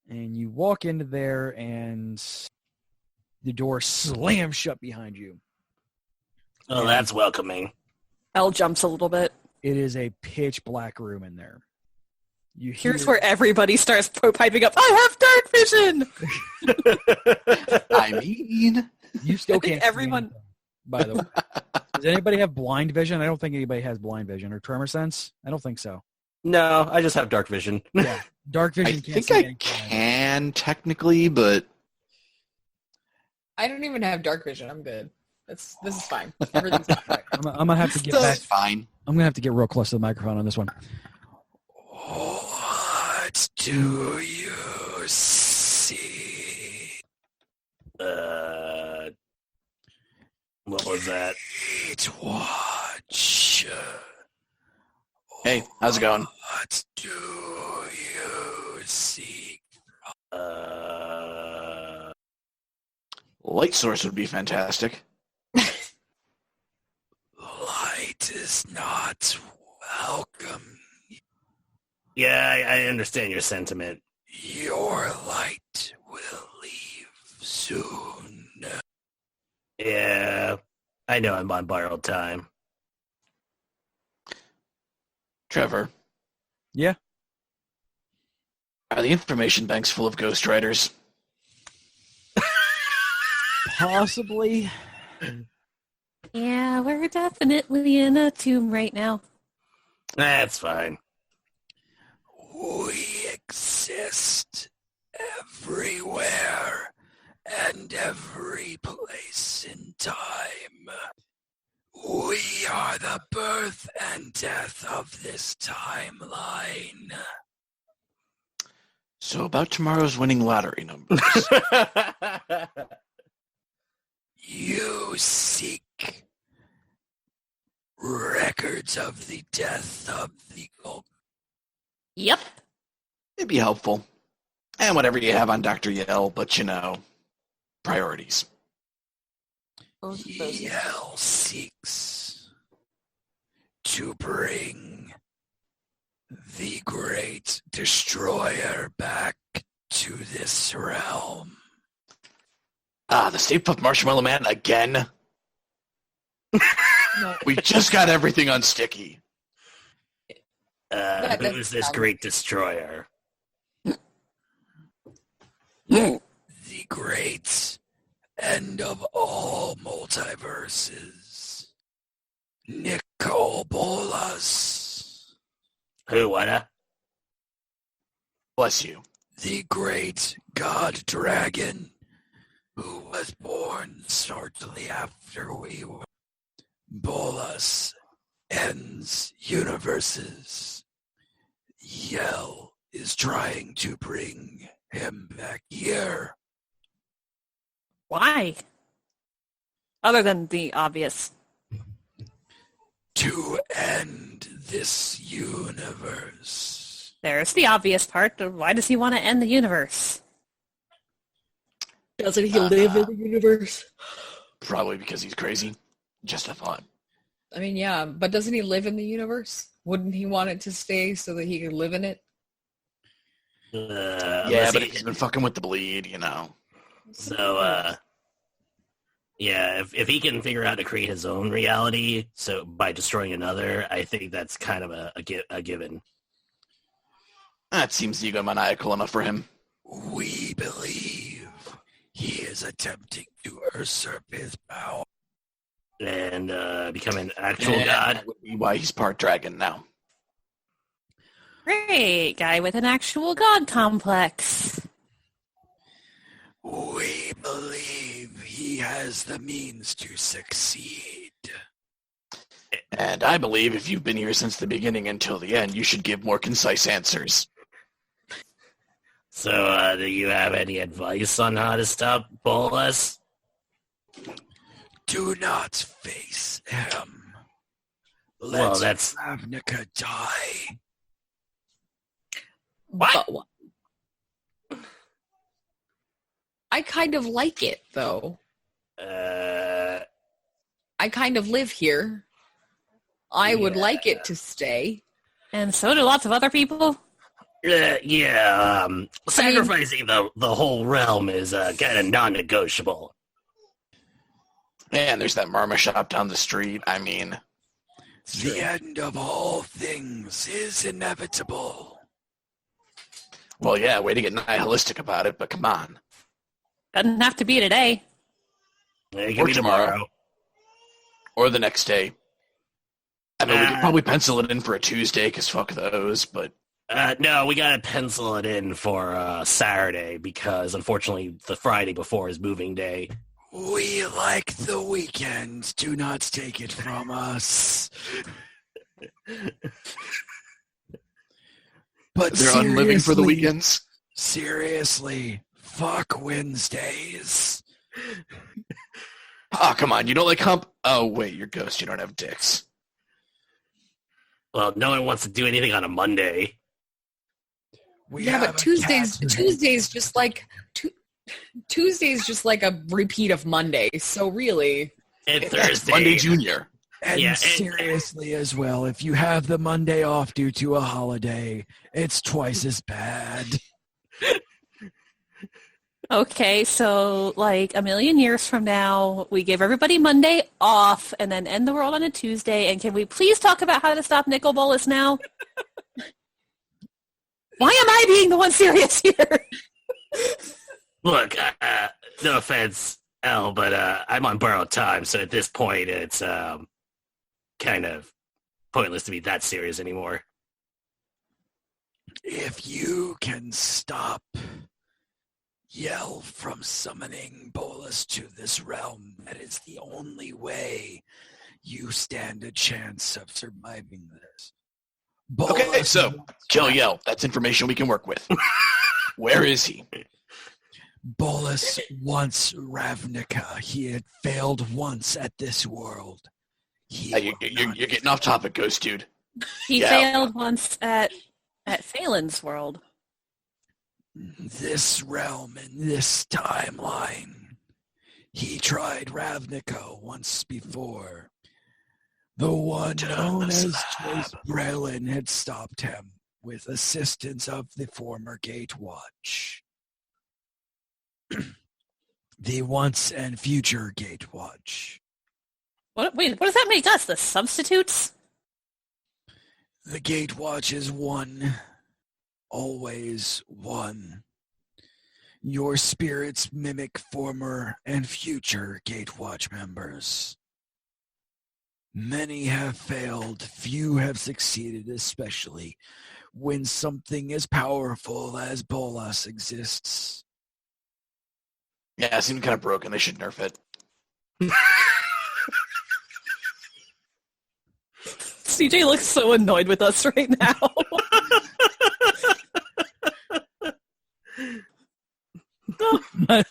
And you walk into there, and the door slams shut behind you. Oh, that's welcoming. Elle jumps a little bit. It is a pitch black room in there. You hear, Here's where everybody starts piping up, I have dark vision! I mean, you still I think can't see everyone- anything, by the way. Does anybody have blind vision? I don't think anybody has blind vision. Or tremor sense? I don't think so. No, I just have dark vision. Yeah, dark I vision can't think see I anything. can technically, but I don't even have dark vision. I'm good. This is fine. Everything's fine. I'm gonna have to get So- back. it's fine. I'm gonna have to get real close to the microphone on this one. What do you see? What was that? Watch. Hey, how's it going? What do you see? Light source would be fantastic. Light is not welcome. Yeah, I understand your sentiment. Your light will leave soon. Yeah, I know I'm on borrowed time. Trevor. Yeah? Are the information banks full of ghostwriters? Possibly. Yeah, we're definitely in a tomb right now. That's fine. We exist everywhere and every place in time. We are the birth and death of this timeline. So about tomorrow's winning lottery numbers. You seek records of the death of the cult. Yep. It'd be helpful. And whatever you have on Dr. Yell, but priorities. Yell seeks to bring the great destroyer back to this realm. The Stay Puft Marshmallow Man again? We just got everything on Sticky. Who's this great destroyer? The great end of all multiverses. Nicol Bolas. Who, what? Bless you. The great god dragon who was born shortly after we were. Bolas ends universes. Yell is trying to bring him back here. Why? Other than the obvious. To end this universe. There's the obvious part. Why does he want to end the universe? Doesn't he live in the universe? Probably because he's crazy. Just a thought. I mean, yeah, but doesn't he live in the universe? Wouldn't he want it to stay so that he could live in it? Yeah, but he's been fucking with the bleed, you know. So, yeah, if he can figure out to create his own reality, so by destroying another, I think that's kind of a given. That seems egomaniacal enough for him. We believe he is attempting to usurp his power. And become an actual god. That would be why he's part dragon now. Great guy with an actual god complex. We believe he has the means to succeed. And I believe if you've been here since the beginning until the end, you should give more concise answers. So, do you have any advice on how to stop Bolas? Do not face him. Well, Let that's... Ravnica die. What? I kind of like it, though. I kind of live here. I would like it to stay. And so do lots of other people. Sacrificing the whole realm is kind of non-negotiable. And there's that Marma shop down the street. I mean... The end of all things is inevitable. Well, yeah, way to get nihilistic about it, but come on. Doesn't have to be today. It can be tomorrow. Or the next day. I mean, we could probably pencil it in for a Tuesday, because fuck those, but... No, we gotta pencil it in for Saturday, because unfortunately the Friday before is moving day. We like the weekend. Do not take it from us. But they're unliving for the weekends? Seriously, fuck Wednesdays. Oh, come on, you don't like hump? Oh, wait, you're Ghost, you don't have dicks. Well, no one wants to do anything on a Monday. But Tuesday's just like Tuesday's just like a repeat of Monday. So really, and Thursday, Monday Junior. And seriously as well, if you have the Monday off due to a holiday, it's twice as bad. Okay, so like a million years from now, we give everybody Monday off and then end the world on a Tuesday. And can we please talk about how to stop Nicol Bolas now? Why am I being the one serious here? Look, no offense, Elle, but I'm on borrowed time, so at this point it's kind of pointless to be that serious anymore. If you can stop Yell from summoning Bolas to this realm, that is the only way you stand a chance of surviving this. Bolas, okay, so kill Yell. That's information we can work with. Where is he? Bolas wants Ravnica. He had failed once at this world. You're getting off topic, Ghost Dude. He failed once at Phelan's world. This realm and this timeline. He tried Ravnica once before. The one known as Chase Brelin had stopped him with assistance of the former Gatewatch. The once and future Gatewatch. What does that make us? The substitutes? The Gatewatch is one. Always one. Your spirits mimic former and future Gatewatch members. Many have failed, few have succeeded, especially when something as powerful as Bolas exists. Yeah, it seemed kind of broken. They should nerf it. CJ looks so annoyed with us right now.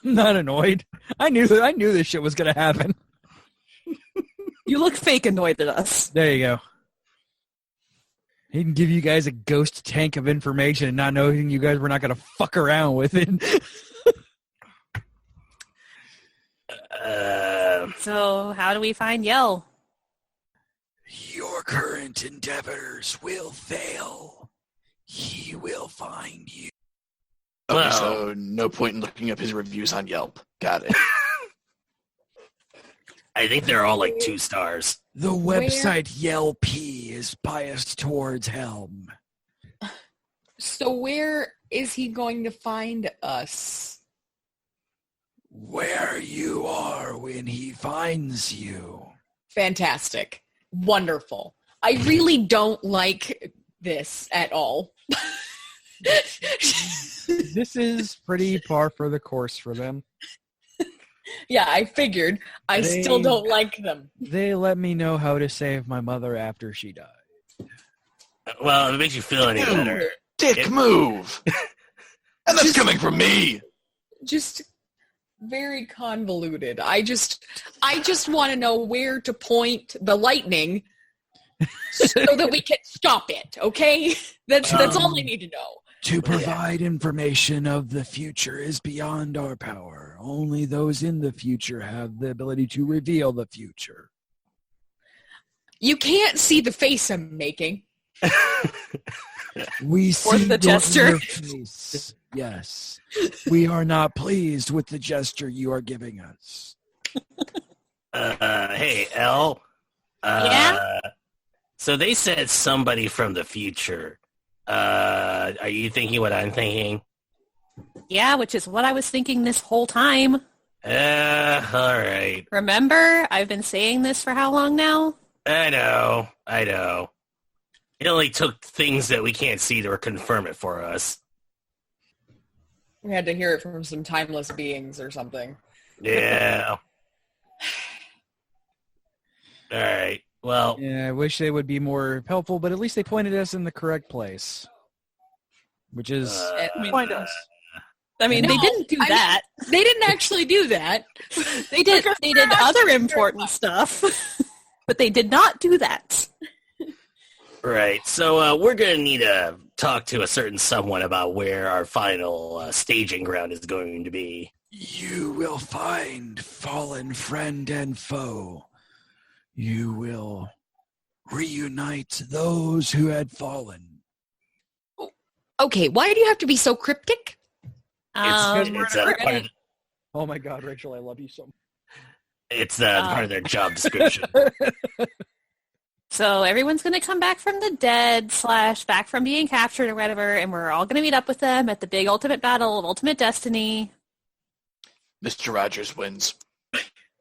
Not annoyed. I knew this shit was gonna happen. You look fake annoyed at us. There you go. He can give you guys a ghost tank of information and not knowing you guys were not gonna fuck around with it. So how do we find Yell? Your current endeavors will fail. He will find you. Okay, Well- so no point in looking up his reviews on Yelp. Got it. I think they're all like 2 stars. The website Yelp is biased towards Helm. So where is he going to find us? Where you are when he finds you. Fantastic. Wonderful. I really don't like this at all. This is pretty par for the course for them. Yeah, I figured. I still don't like them. They let me know how to save my mother after she died. Well, if it makes you feel any better. Dick move! And that's coming from me! Just very convoluted. I just want to know where to point the lightning so that we can stop it, okay? That's all I need to know. To provide information of the future is beyond our power. Only those in the future have the ability to reveal the future. You can't see the face I'm making. We see the your gesture. face. Yes. We are not pleased with the gesture you are giving us. Hey, Elle. Yeah? So they said somebody from the future. Are you thinking what I'm thinking? Yeah, which is what I was thinking this whole time. All right. Remember? I've been saying this for how long now? I know. It only took things that we can't see to confirm it for us. We had to hear it from some timeless beings or something. Yeah. All right. Well, Yeah, I wish they would be more helpful, but at least they pointed us in the correct place, which is find us. I mean, they didn't do that. They didn't actually do that. They did other important stuff, but they did not do that. right. So we're going to need to talk to a certain someone about where our final staging ground is going to be. You will find fallen friend and foe. You will reunite those who had fallen. Okay, why do you have to be so cryptic? It's part of, Oh my God, Rachel, I love you so much. it's part of their job description. So everyone's going to come back from the dead / back from being captured or whatever, and we're all going to meet up with them at the big ultimate battle of Ultimate Destiny. Mr. Rogers wins.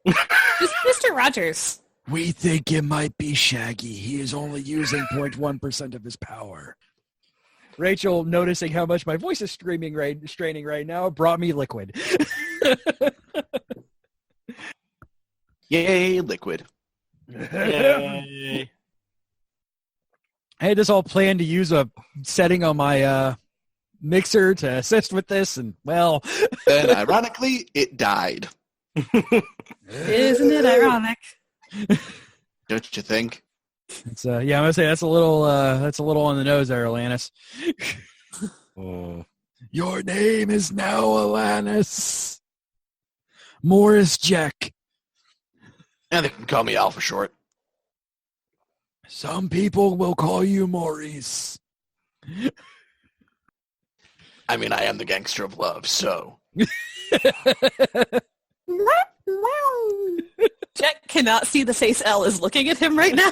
Who's Mr. Rogers? We think it might be Shaggy. He is only using 0.1% of his power. Rachel, noticing how much my voice is straining right now, brought me liquid. Yay, liquid. Yay. I had this all planned to use a setting on my mixer to assist with this, and well... And ironically, it died. Isn't it ironic? Don't you think? It's yeah, I'm gonna say that's a little on the nose there, Alanis. Your name is now Alanis. Morris Jack. And they can call me Al for short. Some people will call you Maurice. I mean, I am the gangster of love, so. Jack cannot see the face Elle is looking at him right now.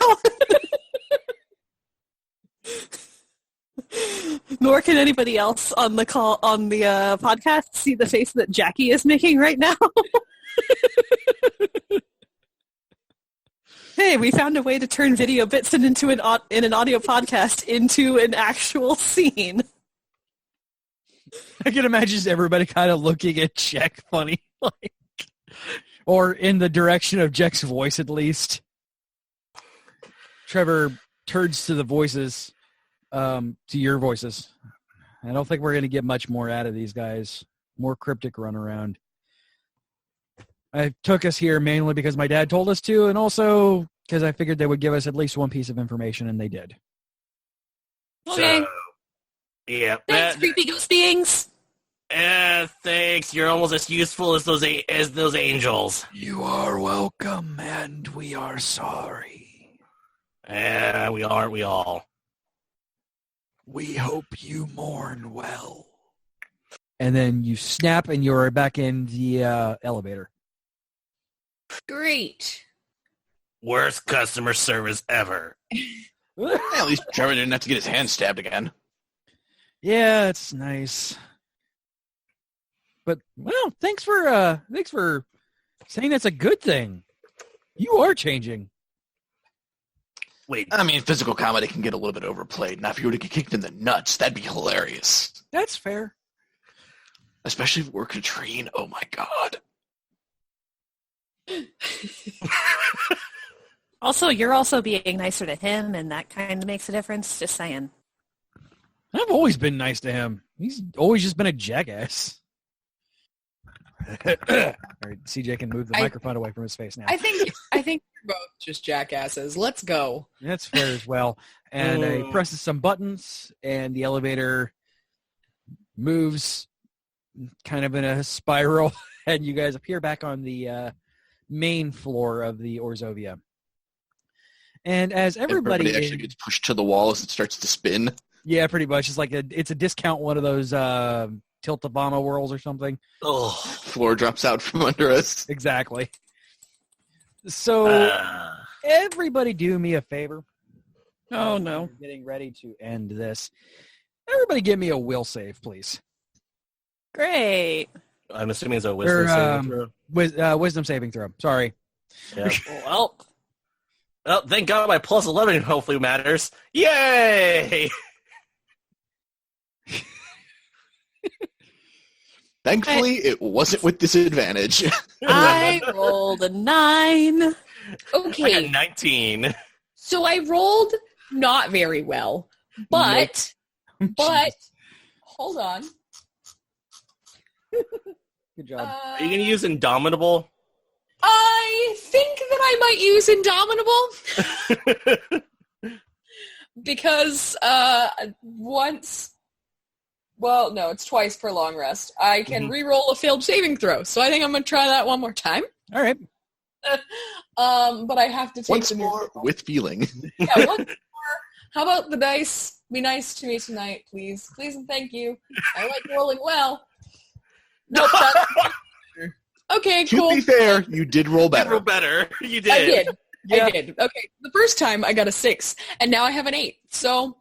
Nor can anybody else on the call on the podcast see the face that Jackie is making right now. Hey, we found a way to turn video bits into an audio podcast into an actual scene. I can imagine everybody kind of looking at Jack funny, like, or in the direction of Jack's voice at least. Trevor turns to the voices, to your voices. I don't think we're going to get much more out of these guys. More cryptic runaround. I took us here mainly because my dad told us to, and also because I figured they would give us at least one piece of information, and they did. Okay. So, yeah. Thanks, creepy ghost beings. Thanks. You're almost as useful as those angels. You are welcome, and we are sorry. We aren't we all? We hope you mourn well. And then you snap and you're back in the elevator. Great. Worst customer service ever. At least Trevor didn't have to get his hand stabbed again. Yeah, it's nice. But well, thanks for saying that's a good thing. You are changing. Wait, I mean, physical comedy can get a little bit overplayed. Now, if you were to get kicked in the nuts, that'd be hilarious. That's fair. Especially if it were Katrine. Oh my god. Also, you're also being nicer to him, and that kind of makes a difference. Just saying. I've always been nice to him. He's always just been a jackass. All right, CJ can move the microphone away from his face now. I think you're both just jackasses. Let's go. That's fair as well. And he presses some buttons, and the elevator moves kind of in a spiral, and you guys appear back on the main floor of the Orzhovia. And as everybody actually gets pushed to the wall as it starts to spin. Yeah, pretty much. It's like it's a discount one of those tilt-a-bomba whirls or something. oh, Floor drops out from under us. Exactly. So everybody do me a favor. Oh, no. I'm getting ready to end this. Everybody give me a will save, please. Great. I'm assuming it's a wisdom saving throw. Wisdom saving throw. Sorry. Yeah. Well, thank God my plus 11 hopefully matters. Yay! Thankfully, it wasn't with disadvantage. I rolled a 9. I Okay. got 19. So I rolled not very well, but hold on. Good job. Are you going to use Indomitable? I think that I might use Indomitable because it's twice per long rest. I can re-roll a failed saving throw, so I think I'm going to try that one more time. All right. But I have to take Once the more with feeling. Yeah, once more. How about the dice? Be nice to me tonight, please. Please and thank you. I like rolling well. Nope. Okay, cool. To be fair, you did roll better. You roll better. You did. I did. Yeah. I did. Okay, the first time I got a 6, and now I have an 8. So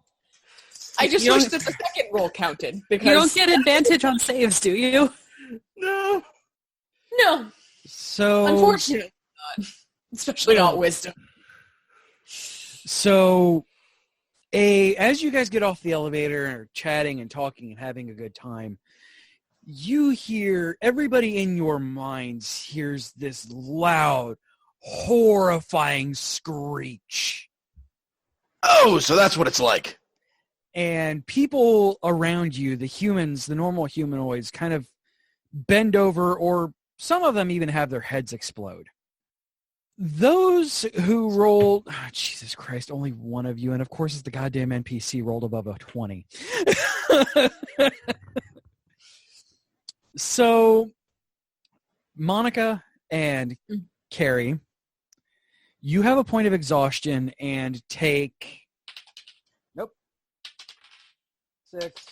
I just wish that the second roll counted. Because You don't get advantage on saves, do you? No. No, So unfortunately not. Especially not wisdom. So, as you guys get off the elevator and are chatting and talking and having a good time, you hear everybody in your minds hears this loud, horrifying screech. Oh, so that's what it's like. And people around you, the humans, the normal humanoids, kind of bend over, or some of them even have their heads explode. Those who rolled, Jesus Christ, only one of you, and of course it's the goddamn NPC rolled above a 20. So, Monica and Carrie, you have a point of exhaustion and take 6,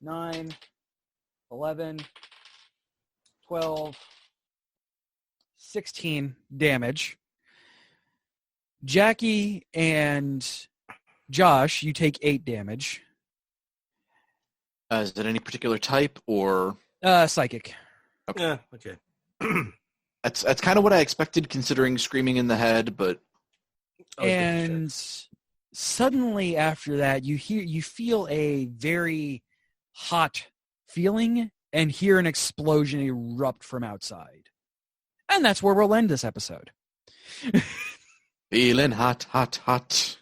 9, 11, 12, 16 damage. Jackie and Josh, you take 8 damage. Is it any particular type or? Psychic. Okay. Yeah, okay. That's kind of what I expected, considering screaming in the head. But And suddenly after that, you feel a very hot feeling and hear an explosion erupt from outside. And that's where we'll end this episode. feeling hot, hot, hot.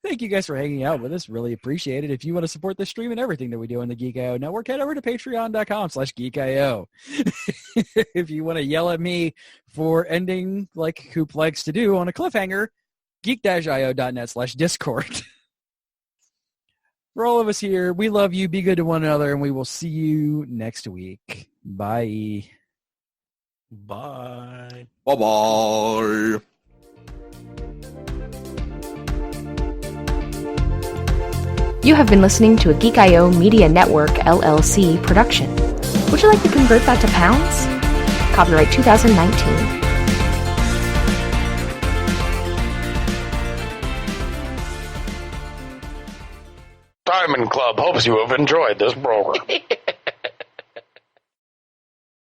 Thank you guys for hanging out with us. Really appreciate it. If you want to support the stream and everything that we do on the Geek.io network, head over to patreon.com/geek.io. If you want to yell at me for ending like Coop likes to do on a cliffhanger, geek-io.net/discord. For all of us here, we love you. Be good to one another, and we will see you next week. Bye. Bye. Bye-bye. You have been listening to a Geek.io Media Network, LLC production. Would you like to convert that to pounds? Copyright 2019. Diamond Club hopes you have enjoyed this program.